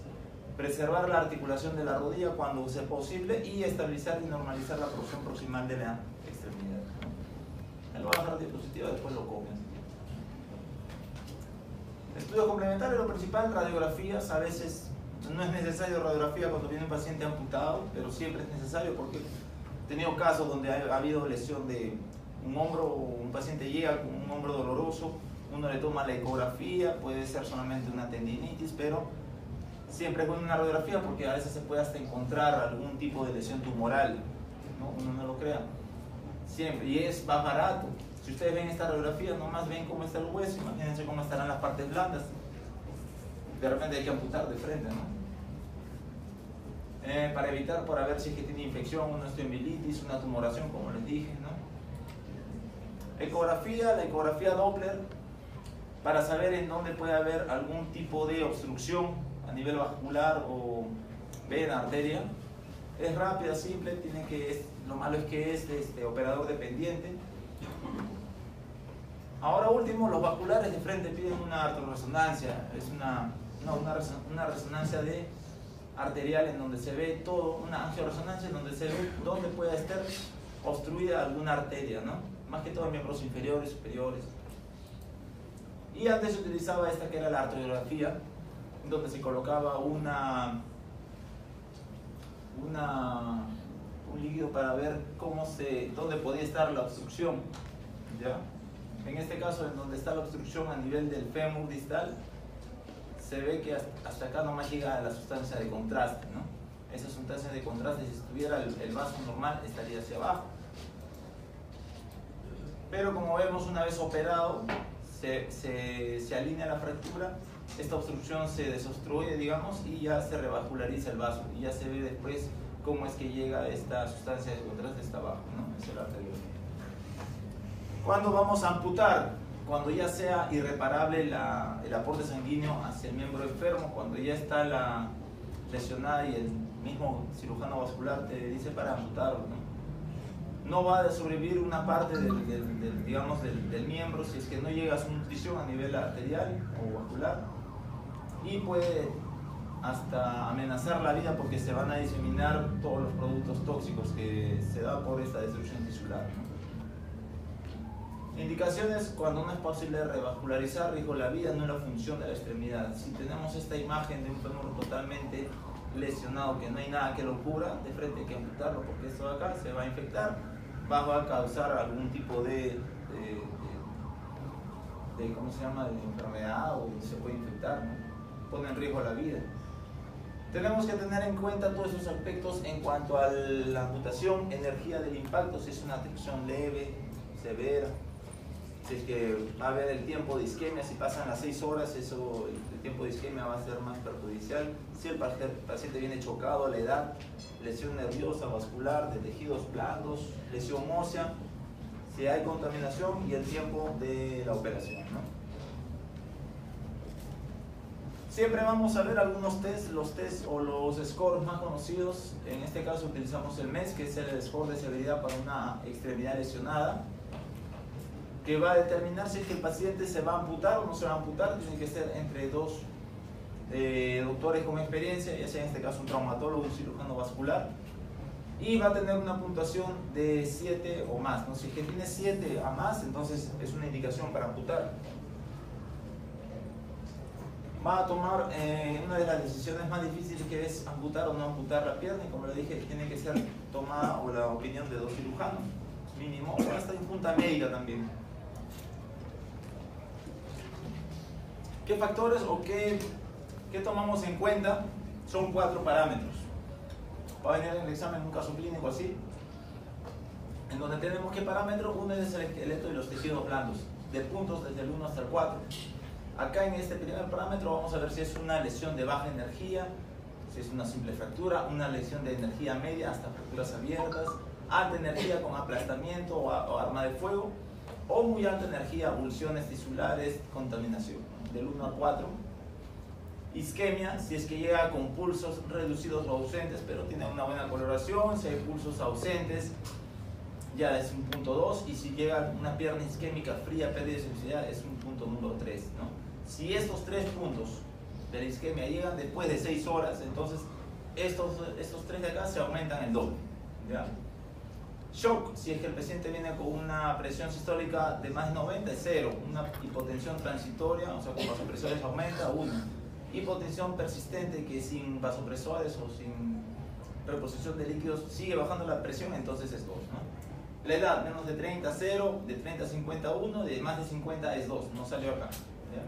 preservar la articulación de la rodilla cuando sea posible y estabilizar y normalizar la porción proximal de la extremidad, ¿no? Él va a bajar la diapositiva, después lo copian. Estudio complementario, lo principal, radiografías. A veces no es necesario radiografía cuando viene un paciente amputado, pero siempre es necesario porque he tenido casos donde ha habido lesión de un hombro, un paciente llega con un hombro doloroso, uno le toma la ecografía, puede ser solamente una tendinitis, pero siempre con una radiografía porque a veces se puede hasta encontrar algún tipo de lesión tumoral, ¿no? Uno no lo crea. Siempre, y es más barato. Si ustedes ven esta radiografía, nomás ven cómo está el hueso, imagínense cómo estarán las partes blandas. De repente hay que amputar de frente, ¿no? Para evitar, para ver si es que tiene infección, una osteomielitis, una tumoración, como les dije, ¿no? Ecografía, la ecografía Doppler para saber en dónde puede haber algún tipo de obstrucción a nivel vascular o vena, arteria. Es rápida, simple, lo malo es que es operador dependiente. Ahora último, los vasculares de frente piden una arterioresonancia, es una resonancia arterial en donde se ve todo, una angioresonancia en donde se ve dónde puede estar obstruida alguna arteria, ¿no? Más que todo en miembros inferiores, superiores. Y antes se utilizaba esta que era la arteriografía, donde se colocaba un líquido para ver dónde podía estar la obstrucción, ¿ya? En este caso, en donde está la obstrucción a nivel del fémur distal, se ve que hasta acá nomás llega la sustancia de contraste, ¿no? Esa sustancia de contraste, si estuviera el vaso normal, estaría hacia abajo. Pero como vemos, una vez operado, se alinea la fractura, esta obstrucción se desobstruye, digamos, y ya se revasculariza el vaso, y ya se ve después cómo es que llega esta sustancia de contraste hasta abajo, ¿no? Es el arteriografía. ¿Cuándo vamos a amputar? Cuando ya sea irreparable el aporte sanguíneo hacia el miembro enfermo, cuando ya está la lesionada y el mismo cirujano vascular te dice para amputarlo, ¿no? No va a sobrevivir una parte del miembro si es que no llega a su nutrición a nivel arterial o vascular, y puede hasta amenazar la vida porque se van a diseminar todos los productos tóxicos que se da por esta destrucción tisular, ¿no? Indicaciones cuando no es posible revascularizar, riesgo la vida, no la función de la extremidad. Si tenemos esta imagen de un fémur totalmente lesionado, que no hay nada que lo cubra, de frente hay que amputarlo porque esto de acá se va a infectar, va a causar algún tipo de ¿cómo se llama?, de enfermedad, o se puede infectar, ¿no? Pone en riesgo la vida. Tenemos que tener en cuenta todos esos aspectos en cuanto a la amputación, energía del impacto, si es una afección leve, severa, si es que va a haber el tiempo de isquemia, si pasan las 6 horas, el tiempo de isquemia va a ser más perjudicial. Si el paciente viene chocado, la edad, lesión nerviosa, vascular, de tejidos blandos, lesión ósea, si hay contaminación y el tiempo de la operación, ¿no? Siempre vamos a ver algunos tests, los tests o los scores más conocidos. En este caso utilizamos el MES, que es el score de severidad para una extremidad lesionada, que va a determinar si es que el paciente se va a amputar o no se va a amputar. Tiene que ser entre dos doctores con experiencia, ya sea en este caso un traumatólogo, un cirujano vascular, y va a tener una puntuación de 7 o más, ¿no? Si es que tiene 7 a más, entonces es una indicación para amputar. Va a tomar una de las decisiones más difíciles, que es amputar o no amputar la pierna, y como le dije, tiene que ser tomada o la opinión de 2 cirujanos mínimo, o hasta en junta médica también. ¿Qué factores o qué tomamos en cuenta? Son 4 parámetros. Va a venir en el examen un caso clínico así, en donde tenemos qué parámetro. Uno es el esqueleto y los tejidos blandos, de puntos desde el 1 hasta el 4. Acá en este primer parámetro vamos a ver si es una lesión de baja energía, si es una simple fractura, una lesión de energía media hasta fracturas abiertas, alta energía con aplastamiento o arma de fuego, o muy alta energía, abulsiones tisulares, contaminación, del 1 a 4. Isquemia, si es que llega con pulsos reducidos o ausentes, pero tiene una buena coloración. Si hay pulsos ausentes, ya es un punto 2, y si llega una pierna isquémica fría, pérdida de sensibilidad, es un punto número 3, ¿no? Si estos 3 puntos de la isquemia llegan después de 6 horas, entonces estos 3 de acá se aumentan el doble, ¿ya? Shock, si es que el paciente viene con una presión sistólica de más de 90, es 0. Una hipotensión transitoria, o sea, con vasopresores aumenta, 1. Hipotensión persistente, que sin vasopresores o sin reposición de líquidos sigue bajando la presión, entonces es 2, ¿no? La edad, menos de 30, 0, de 30 a 50, 1, de más de 50 es 2, no salió acá, ¿ya?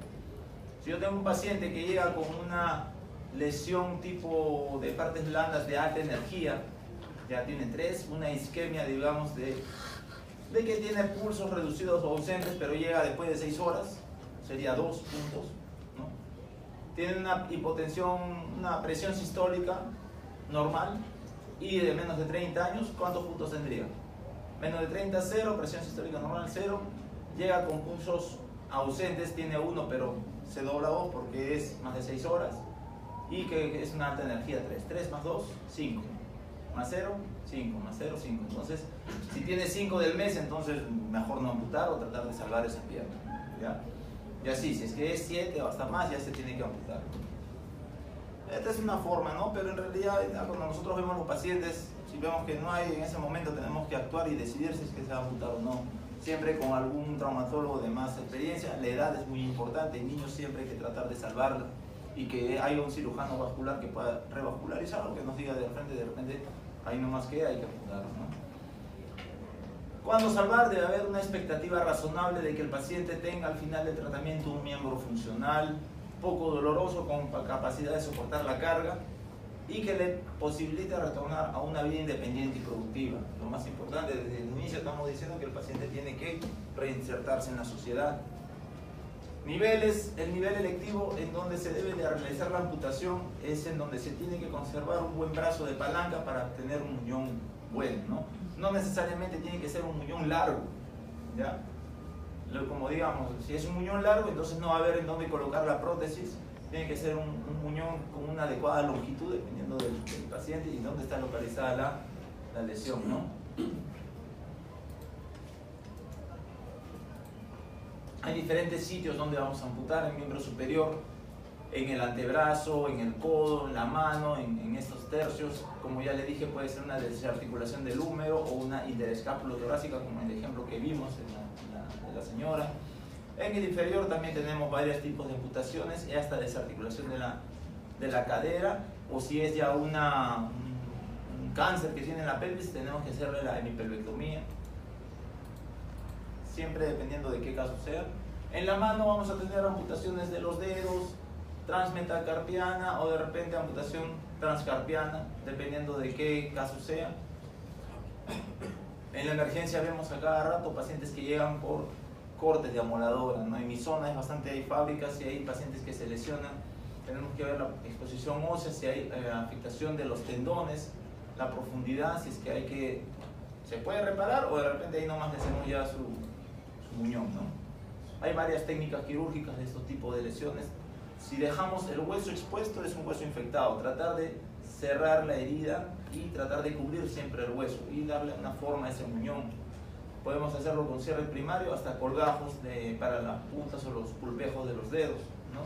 Si yo tengo un paciente que llega con una lesión tipo de partes blandas de alta energía, ya tiene 3, una isquemia, digamos, de que tiene pulsos reducidos o ausentes, pero llega después de 6 horas, sería 2 puntos, ¿no? Tiene una hipotensión, una presión sistólica normal y de menos de 30 años, ¿cuántos puntos tendría? Menos de 30, 0, presión sistólica normal, 0, llega con pulsos ausentes tiene 1, pero se dobla 2 porque es más de 6 horas. Y que es una alta energía 3. 3 más 2, 5. Más 0, 5. Más 0, 5. Entonces, si tiene 5 del mes, entonces mejor no amputar o tratar de salvar esa pierna. ¿Ya? Y así, si es que es 7 o hasta más, ya se tiene que amputar. Esta es una forma, ¿no? Pero en realidad, cuando nosotros vemos los pacientes, si vemos que no hay en ese momento, tenemos que actuar y decidir si es que se va a amputar o no. Siempre con algún traumatólogo de más experiencia. La edad es muy importante. En niños siempre hay que tratar de salvarla y que haya un cirujano vascular que pueda revascularizar o que nos diga de repente, ahí nomás queda, hay que amputar, ¿no? Cuando salvar, debe haber una expectativa razonable de que el paciente tenga al final del tratamiento un miembro funcional, poco doloroso, con capacidad de soportar la carga y que le posibilite retornar a una vida independiente y productiva. Lo más importante, desde el inicio estamos diciendo que el paciente tiene que reinsertarse en la sociedad. Niveles, el nivel electivo en donde se debe de realizar la amputación es en donde se tiene que conservar un buen brazo de palanca para obtener un muñón bueno, ¿no? No necesariamente tiene que ser un muñón largo, ¿ya? Como digamos, si es un muñón largo, entonces no va a haber en dónde colocar la prótesis. Tiene que ser un muñón con una adecuada longitud, dependiendo del paciente y dónde está localizada la lesión, ¿no? Hay diferentes sitios donde vamos a amputar: el miembro superior, en el antebrazo, en el codo, en la mano, en estos tercios. Como ya le dije, puede ser una desarticulación del húmero o una interescápulo-torácica, como en el ejemplo que vimos de la señora. En el inferior también tenemos varios tipos de amputaciones, y hasta desarticulación de la cadera, o si es ya un cáncer que tiene en la pelvis, tenemos que hacerle la hemipelvectomía, siempre dependiendo de qué caso sea. En la mano vamos a tener amputaciones de los dedos, transmetacarpiana o de repente amputación transcarpiana, dependiendo de qué caso sea. En la emergencia vemos a cada rato pacientes que llegan por cortes de amoladora, ¿no? En mi zona es bastante, hay fábricas y hay pacientes que se lesionan. Tenemos que ver la exposición ósea, si hay afectación de los tendones, la profundidad, si es que hay que, se puede reparar o de repente ahí nomás le hacemos ya su muñón, ¿no? Hay varias técnicas quirúrgicas de estos tipos de lesiones. Si dejamos el hueso expuesto, es un hueso infectado. Tratar de cerrar la herida y tratar de cubrir siempre el hueso y darle una forma a ese muñón. Podemos hacerlo con cierre primario, hasta colgajos para las puntas o los pulpejos de los dedos, ¿no?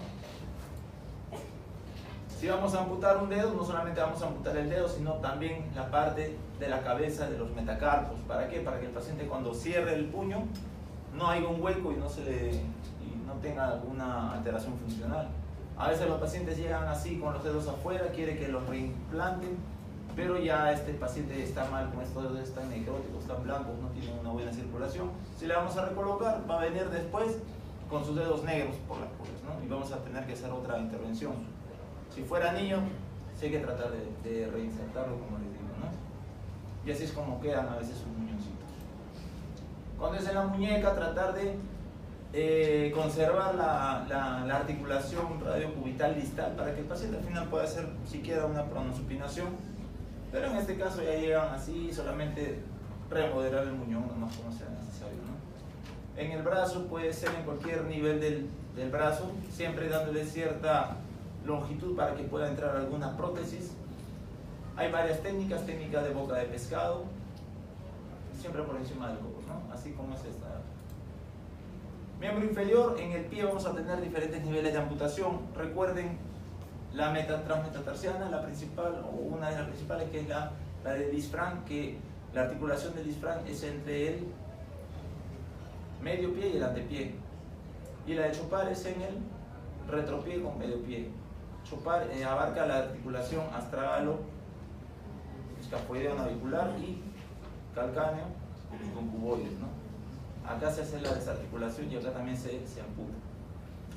Si vamos a amputar un dedo, no solamente vamos a amputar el dedo, sino también la parte de la cabeza de los metacarpos. ¿Para qué? Para que el paciente, cuando cierre el puño, no haya un hueco y no tenga alguna alteración funcional. A veces los pacientes llegan así con los dedos afuera, quiere que los reimplanten, pero ya este paciente está mal, con estos dedos están necróticos, están blancos, no tienen una buena circulación. Si le vamos a recolocar, va a venir después con sus dedos negros por las puras, ¿no? Y vamos a tener que hacer otra intervención. Si fuera niño, sí hay que tratar de reinsertarlo, como les digo, ¿no? Y así es como quedan a veces sus muñoncitos. Cuando es en la muñeca, tratar de conservar la articulación radiocubital distal para que el paciente al final pueda hacer siquiera una pronosupinación. Pero en este caso ya llegan así, solamente remodelar el muñón, nomás como sea necesario, ¿no? En el brazo puede ser en cualquier nivel del brazo, siempre dándole cierta longitud para que pueda entrar alguna prótesis. Hay varias técnicas de boca de pescado, siempre por encima del codo, ¿no? Así como es esta. Miembro inferior, en el pie vamos a tener diferentes niveles de amputación. Recuerden la transmetatarsiana, la principal, o una de las principales, que es la de Lisfranc, que la articulación de Lisfranc es entre el medio pie y el antepié. Y la de Chopard es en el retropié con medio pie. Chopard abarca la articulación astragalo, escafoideo navicular y calcáneo con cuboides, ¿no? Acá se hace la desarticulación y acá también se amputa.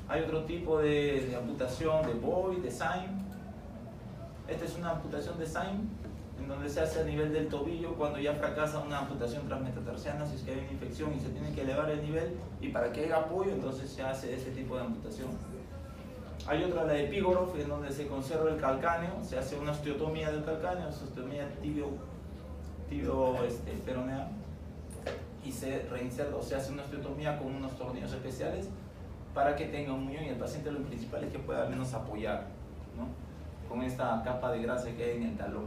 Hay otro tipo de amputación de Boyd, de Syme. Esta es una amputación de Syme, en donde se hace a nivel del tobillo cuando ya fracasa una amputación transmetatarsiana, si es que hay una infección y se tiene que elevar el nivel, y para que haya apoyo, entonces se hace ese tipo de amputación. Hay otra, la de Pigorov, en donde se conserva el calcáneo, se hace una osteotomía del calcáneo, osteotomía tibio-peroneal, y se reinserta, o se hace una osteotomía con unos tornillos especiales para que tenga un muñón, y el paciente lo principal es que pueda al menos apoyar, ¿no?, con esta capa de grasa que hay en el talón.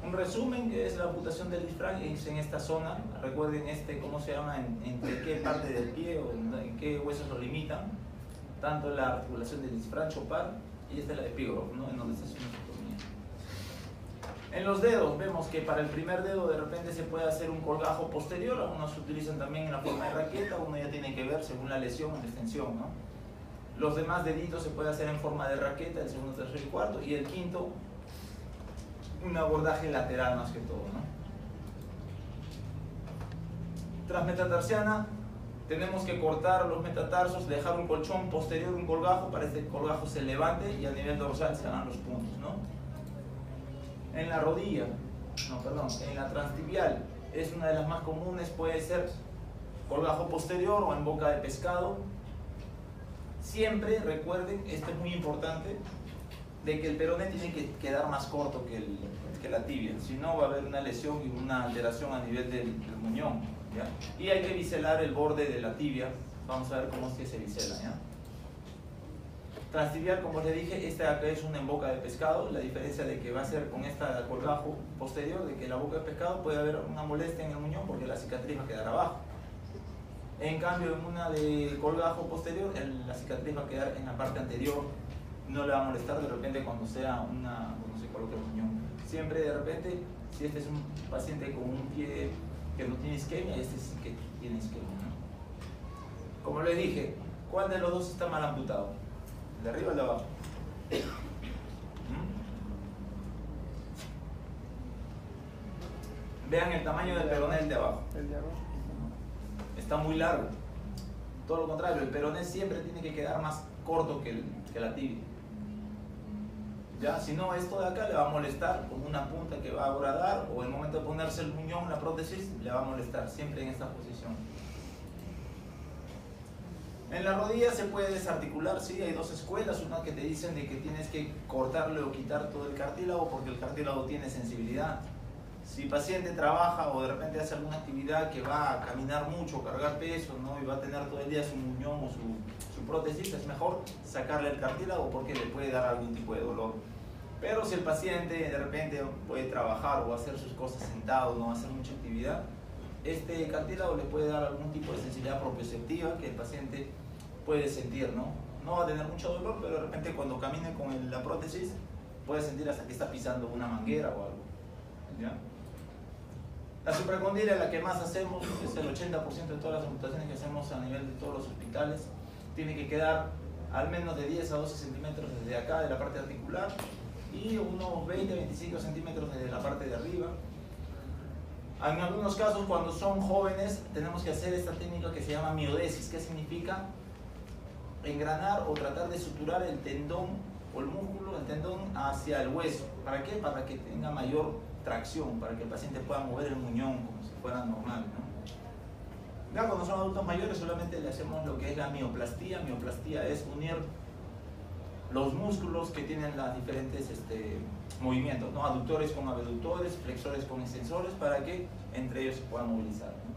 Un resumen, que es la amputación del disfraz, es en esta zona. Recuerden ¿cómo se llama? Entre qué parte del pie o en qué huesos lo limitan. Tanto la articulación del disfraz, chopar, y esta es la epígrofe, ¿no?, en donde está su anatomía. En los dedos vemos que para el primer dedo de repente se puede hacer un colgajo posterior, algunos se utilizan también en la forma de raqueta, uno ya tiene que ver según la lesión o la extensión, ¿no? Los demás deditos se puede hacer en forma de raqueta, el segundo, tercero y cuarto, y el quinto, un abordaje lateral más que todo, ¿no? Tras metatarsiana, tenemos que cortar los metatarsos, dejar un colchón posterior, un colgajo, para que este colgajo se levante y a nivel dorsal se hagan los puntos, ¿no? En la rodilla, en la transtibial, es una de las más comunes, puede ser colgajo posterior o en boca de pescado. Siempre recuerden, esto es muy importante, de que el peroné tiene que quedar más corto que la tibia, si no va a haber una lesión y una alteración a nivel del muñón, ¿ya? Y hay que biselar el borde de la tibia. Vamos a ver cómo es que se bisela, ¿ya? Transtibial, como les dije, esta de acá es una en boca de pescado. La diferencia de que va a ser con esta colgajo posterior, de que la boca de pescado puede haber una molestia en el muñón porque la cicatriz va a quedar abajo. En cambio, en una de colgajo posterior, la cicatriz va a quedar en la parte anterior. No le va a molestar de repente cuando se coloque el muñón. Siempre de repente, si este es un paciente con un pie que no tiene isquemia, este sí que tiene isquemia, ¿no? Como les dije, ¿cuál de los dos está mal amputado? ¿El de arriba o el de abajo? Vean el tamaño del peroné del de abajo. El de abajo. Está muy largo. Todo lo contrario, el peroné siempre tiene que quedar más corto que la tibia. ¿Ya? Si no, esto de acá le va a molestar con una punta que va a horadar, o en el momento de ponerse el muñón, la prótesis, le va a molestar siempre en esta posición. En la rodilla se puede desarticular, sí, hay dos escuelas, una que te dicen de que tienes que cortarle o quitar todo el cartílago porque el cartílago tiene sensibilidad. Si el paciente trabaja o de repente hace alguna actividad que va a caminar mucho, cargar peso, ¿no?, y va a tener todo el día su muñón o su prótesis, es mejor sacarle el cartílago porque le puede dar algún tipo de dolor. Pero si el paciente de repente puede trabajar o hacer sus cosas sentado, no hacer mucha actividad, este cartílago le puede dar algún tipo de sensibilidad propioceptiva que el paciente puede sentir, ¿no? No va a tener mucho dolor, pero de repente cuando camine con la prótesis puede sentir hasta que está pisando una manguera o algo, ¿ya? La supracondila es la que más hacemos, es el 80% de todas las amputaciones que hacemos a nivel de todos los hospitales. Tiene que quedar al menos de 10 a 12 centímetros desde acá, de la parte articular, y unos 20-25 centímetros desde la parte de arriba. En algunos casos, cuando son jóvenes, tenemos que hacer esta técnica que se llama miodesis, que significa engranar o tratar de suturar el tendón o el músculo, el tendón hacia el hueso. ¿Para qué? Para que tenga mayor tracción, para que el paciente pueda mover el muñón como si fuera normal, ¿no? Ya cuando son adultos mayores solamente le hacemos lo que es la mioplastía. Mioplastía es unir los músculos que tienen los diferentes movimientos, ¿no? Aductores con abductores, flexores con extensores, para que entre ellos se puedan movilizar, ¿no?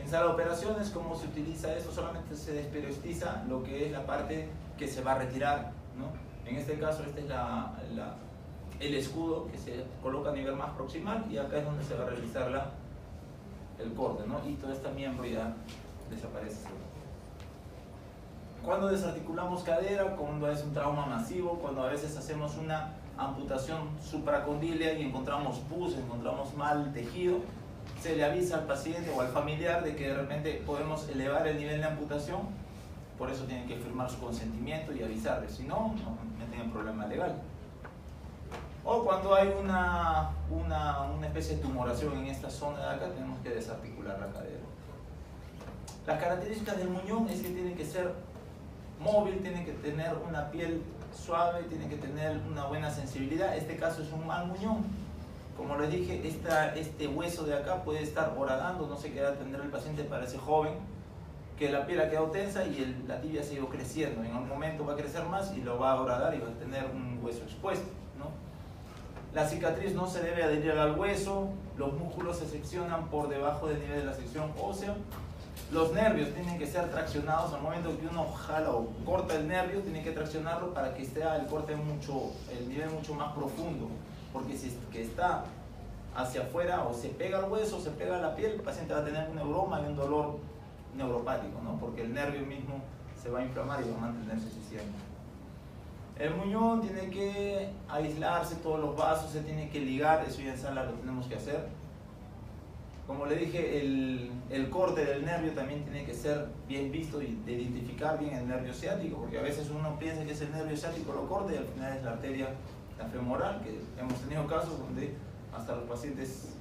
En sala de operaciones, ¿cómo se utiliza esto? Solamente se desperiodiza lo que es la parte que se va a retirar, ¿no? En este caso, este es el escudo que se coloca a nivel más proximal, y acá es donde se va a realizar el corte, ¿no? Y todo este miembro ya desaparece. Cuando desarticulamos cadera, cuando es un trauma masivo, cuando a veces hacemos una amputación supracondílea y encontramos pus, encontramos mal tejido, se le avisa al paciente o al familiar de que de repente podemos elevar el nivel de amputación. Por eso tienen que firmar su consentimiento y avisarle, si no, no tienen problema legal. O cuando hay una especie de tumoración en esta zona de acá, tenemos que desarticular la cadera. Las características del muñón es que tiene que ser móvil, tiene que tener una piel suave, tiene que tener una buena sensibilidad. Este caso es un mal muñón. Como les dije, este hueso de acá puede estar horadando, no sé qué edad tendrá el paciente, parece joven, que la piel ha quedado tensa y la tibia ha ido creciendo. En un momento va a crecer más y lo va a horadar y va a tener un hueso expuesto, ¿no? La cicatriz no se debe adherir al hueso, los músculos se seccionan por debajo del nivel de la sección ósea Los nervios tienen que ser traccionados. Al momento que uno jala o corta el nervio, tiene que traccionarlo para que esté el corte el nivel mucho más profundo. Porque si es que está hacia afuera o se pega al hueso, se pega a la piel, el paciente va a tener un neuroma y un dolor neuropático, ¿no? Porque el nervio mismo se va a inflamar y va a mantenerse siempre. El muñón tiene que aislarse, todos los vasos se tienen que ligar, eso ya en sala lo tenemos que hacer. Como le dije, el corte del nervio también tiene que ser bien visto y de identificar bien el nervio ciático, porque a veces uno piensa que es el nervio ciático, lo corta y al final es la arteria, la femoral, que hemos tenido casos donde hasta los pacientes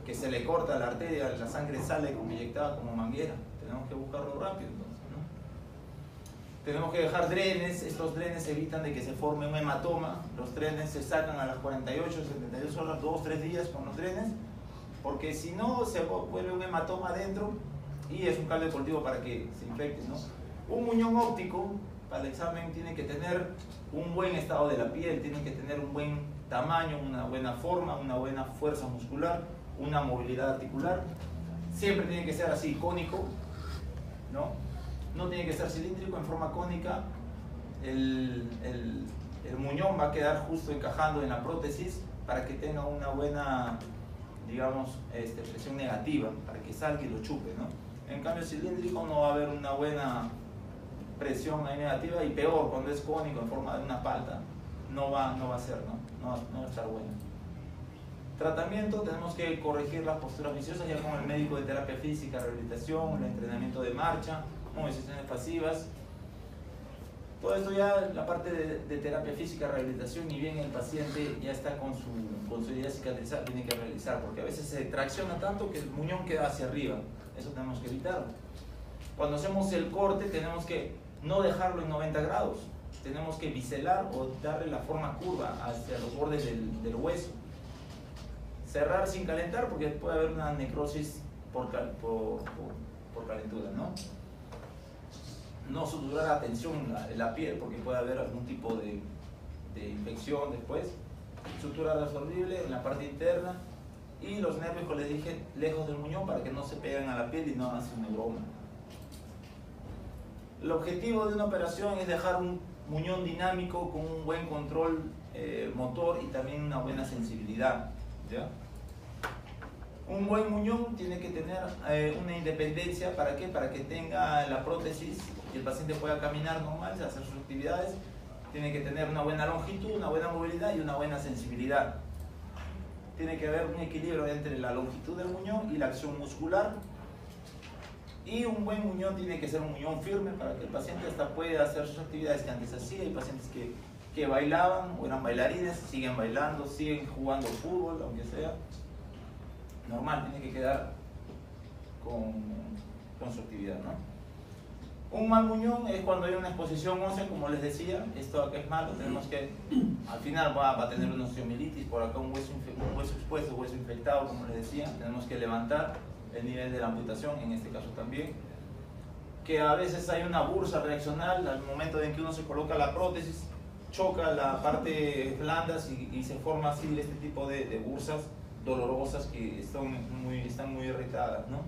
que se le corta la arteria, la sangre sale como inyectada como manguera. Tenemos que buscarlo rápido entonces, ¿no? Tenemos que dejar drenes. Estos drenes evitan de que se forme un hematoma. Los drenes se sacan a las 48, 72 horas, 2-3 días con los drenes, porque si no se vuelve un hematoma adentro y es un caldo de cultivo para que se infecte, ¿no? Un muñón óptico para el examen tiene que tener un buen estado de la piel, tiene que tener un buen tamaño, una buena forma, una buena fuerza muscular, una movilidad articular. Siempre tiene que ser así, cónico, ¿no? No tiene que ser cilíndrico, en forma cónica. El muñón va a quedar justo encajando en la prótesis para que tenga una buena, digamos, presión negativa, para que salga y lo chupe, ¿no? En cambio, cilíndrico no va a haber una buena presión ahí negativa, y peor cuando es cónico en forma de una palta, no va a ser, ¿no? No va a estar bueno. Tratamiento, tenemos que corregir las posturas viciosas ya con el médico de terapia física, rehabilitación, el entrenamiento de marcha, movilizaciones pasivas. Todo esto ya, la parte de terapia física, rehabilitación, ni bien el paciente ya está con su herida cicatrizada, tiene que realizar, porque a veces se tracciona tanto que el muñón queda hacia arriba. Eso tenemos que evitarlo. Cuando hacemos el corte tenemos que no dejarlo en 90 grados, tenemos que biselar o darle la forma curva hacia los bordes del hueso. Cerrar sin calentar porque puede haber una necrosis por calentura, ¿no? No suturar a tensión la piel porque puede haber algún tipo de infección después. Sutura resorbible en la parte interna y los nervios, como les dije, lejos del muñón para que no se peguen a la piel y no hagan un neuroma. El objetivo de una operación es dejar un muñón dinámico con un buen control motor y también una buena sensibilidad, ¿ya? Un buen muñón tiene que tener una independencia. ¿Para qué? Para que tenga la prótesis y el paciente pueda caminar normal, hacer sus actividades. Tiene que tener una buena longitud, una buena movilidad y una buena sensibilidad. Tiene que haber un equilibrio entre la longitud del muñón y la acción muscular. Y un buen muñón tiene que ser un muñón firme para que el paciente hasta pueda hacer sus actividades que antes hacía. Hay pacientes que bailaban o eran bailarines, siguen bailando, siguen jugando fútbol, aunque sea. Normal, tiene que quedar con su actividad, ¿no? Un mal muñón es cuando hay una exposición ósea, como les decía. Esto acá es malo, tenemos que, al final va a tener una osteomielitis, por acá un hueso expuesto, hueso infectado, como les decía. Tenemos que levantar el nivel de la amputación, en este caso también. Que a veces hay una bursa reaccional al momento en que uno se coloca la prótesis, choca la parte blanda y se forma así este tipo de bursas dolorosas que están muy irritadas, ¿no?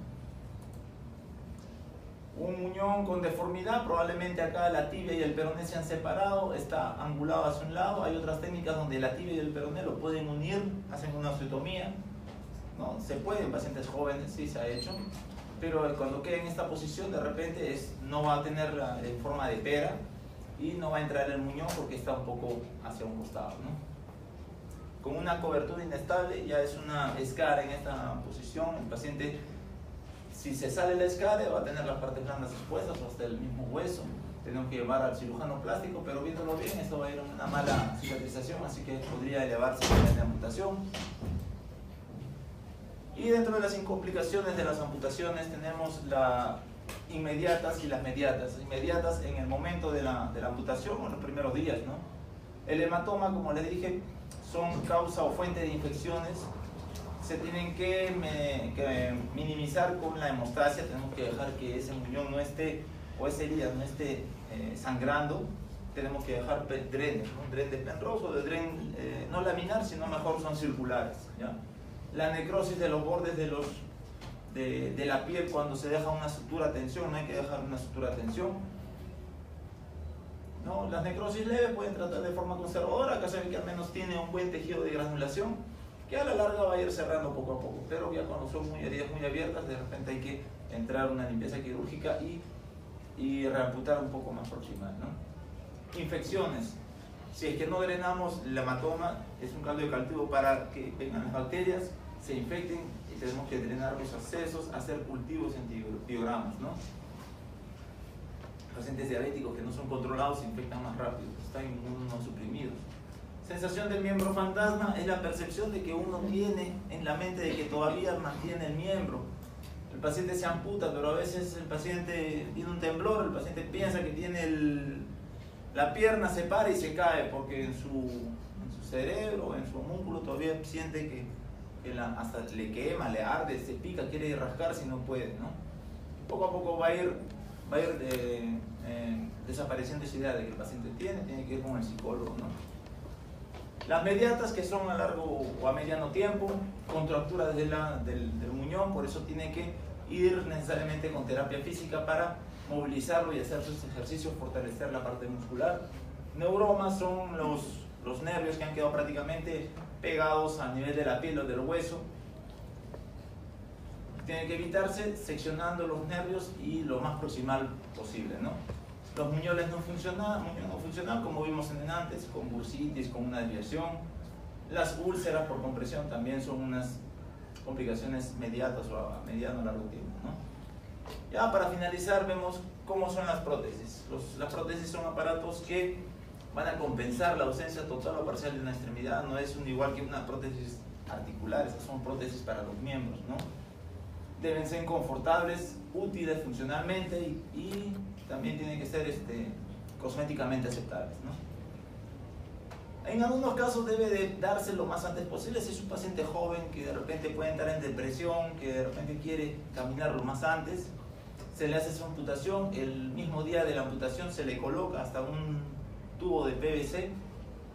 Un muñón con deformidad, probablemente acá la tibia y el peroné se han separado, está angulado hacia un lado. Hay otras técnicas donde la tibia y el peroné lo pueden unir, hacen una osteotomía, ¿no? Se puede en pacientes jóvenes, sí se ha hecho, pero cuando queda en esta posición de repente no va a tener forma de pera y no va a entrar el muñón porque está un poco hacia un costado, ¿no? Con una cobertura inestable, ya es una escara en esta posición. El paciente, si se sale la escara, va a tener las partes blandas expuestas o hasta el mismo hueso. Tenemos que llevar al cirujano plástico, pero viéndolo bien, esto va a ir a una mala cicatrización, así que podría elevarse el nivel de amputación. Y dentro de las complicaciones de las amputaciones tenemos las inmediatas y las mediatas. Inmediatas en el momento de la amputación o en los primeros días, ¿no? El hematoma, como les dije, son causa o fuente de infecciones. Se tienen que minimizar con la hemostasia. Tenemos que dejar que ese muñón no esté, o esa herida no esté sangrando. Tenemos que dejar drenes, ¿no? Un dren de Penrose o de dren no laminar, sino mejor son circulares, ¿ya? La necrosis de los bordes de de la piel cuando se deja una sutura a tensión. No hay que dejar una sutura a tensión, ¿no? Las necrosis leves pueden tratar de forma conservadora. Acá se ve que al menos tiene un buen tejido de granulación que a la larga va a ir cerrando poco a poco, pero ya cuando son heridas muy abiertas, de repente hay que entrar a una limpieza quirúrgica y reamputar un poco más proximal, ¿no? Infecciones. Si es que no drenamos el hematoma, es un caldo de cultivo para que vengan las bacterias, se infecten y tenemos que drenar los accesos, hacer cultivos en biogramas, ¿no? Pacientes diabéticos que no son controlados se infectan más rápido, están inmunosuprimidos. Sensación del miembro fantasma es la percepción de que uno tiene en la mente de que todavía mantiene el miembro. El paciente se amputa, pero a veces el paciente tiene un temblor, el paciente piensa que tiene la pierna, se para y se cae porque en su cerebro, en su homúnculo todavía siente que hasta le quema, le arde, se pica, quiere rascarse y no puede, ¿no? Poco a poco va a ir desapareciendo esa idea de que el paciente tiene que ir con el psicólogo, ¿no? Las mediatas, que son a largo o a mediano tiempo, contractura del muñón, por eso tiene que ir necesariamente con terapia física para movilizarlo y hacer sus ejercicios, fortalecer la parte muscular. Neuromas son los nervios que han quedado prácticamente pegados a nivel de la piel o del hueso. Tiene que evitarse seccionando los nervios y lo más proximal posible, ¿no? Los muñones no funcionan como vimos antes, con bursitis, con una desviación. Las úlceras por compresión también son unas complicaciones mediatas o a mediano o largo tiempo, ¿no? Ya para finalizar vemos cómo son las prótesis. Las prótesis son aparatos que van a compensar la ausencia total o parcial de una extremidad. No es igual que una prótesis articular, estas son prótesis para los miembros, ¿no? Deben ser confortables, útiles funcionalmente y también tienen que ser cosméticamente aceptables, ¿no? En algunos casos debe de darse lo más antes posible. Si es un paciente joven que de repente puede entrar en depresión, que de repente quiere caminar lo más antes, se le hace su amputación. El mismo día de la amputación se le coloca hasta un tubo de PVC,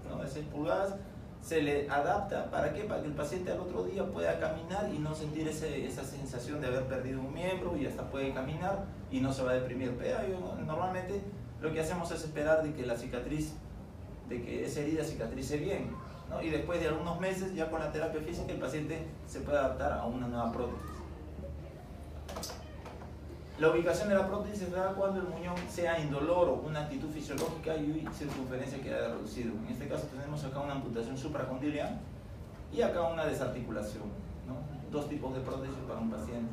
¿no? De 6 pulgadas, se le adapta. ¿Para qué? Para que el paciente al otro día pueda caminar y no sentir esa sensación de haber perdido un miembro, y hasta puede caminar y no se va a deprimir. Pero normalmente lo que hacemos es esperar de que esa herida cicatrice bien, ¿no? Y después de algunos meses, ya con la terapia física, el paciente se puede adaptar a una nueva prótesis. La ubicación de la prótesis se da cuando el muñón sea indoloro, una actitud fisiológica y circunferencia queda reducido. En este caso tenemos acá una amputación supracondylar y acá una desarticulación, ¿no? Dos tipos de prótesis para un paciente.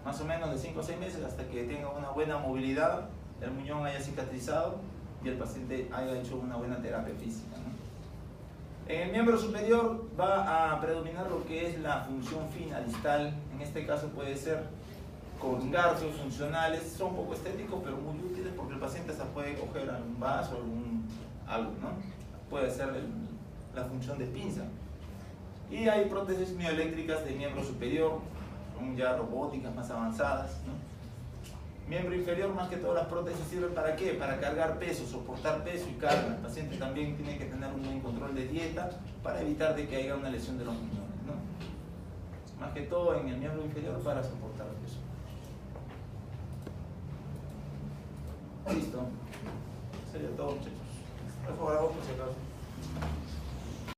Más o menos de 5 a 6 meses hasta que tenga una buena movilidad, el muñón haya cicatrizado y el paciente haya hecho una buena terapia física, ¿no? En el miembro superior va a predominar lo que es la función fina distal. En este caso puede ser con garfios funcionales, son poco estéticos pero muy útiles porque el paciente hasta puede coger algún vaso, algo, ¿no? Puede ser la función de pinza. Y hay prótesis mioeléctricas de miembro superior, son ya robóticas más avanzadas, ¿no? Miembro inferior, más que todo las prótesis sirven ¿para qué? Para cargar peso, soportar peso y carga. El paciente también tiene que tener un buen control de dieta para evitar de que haya una lesión de los muñones, ¿no? Más que todo en el miembro inferior para soportar peso. Listo. Sería todo, muchachos. Por favor, a vos, por si acaso.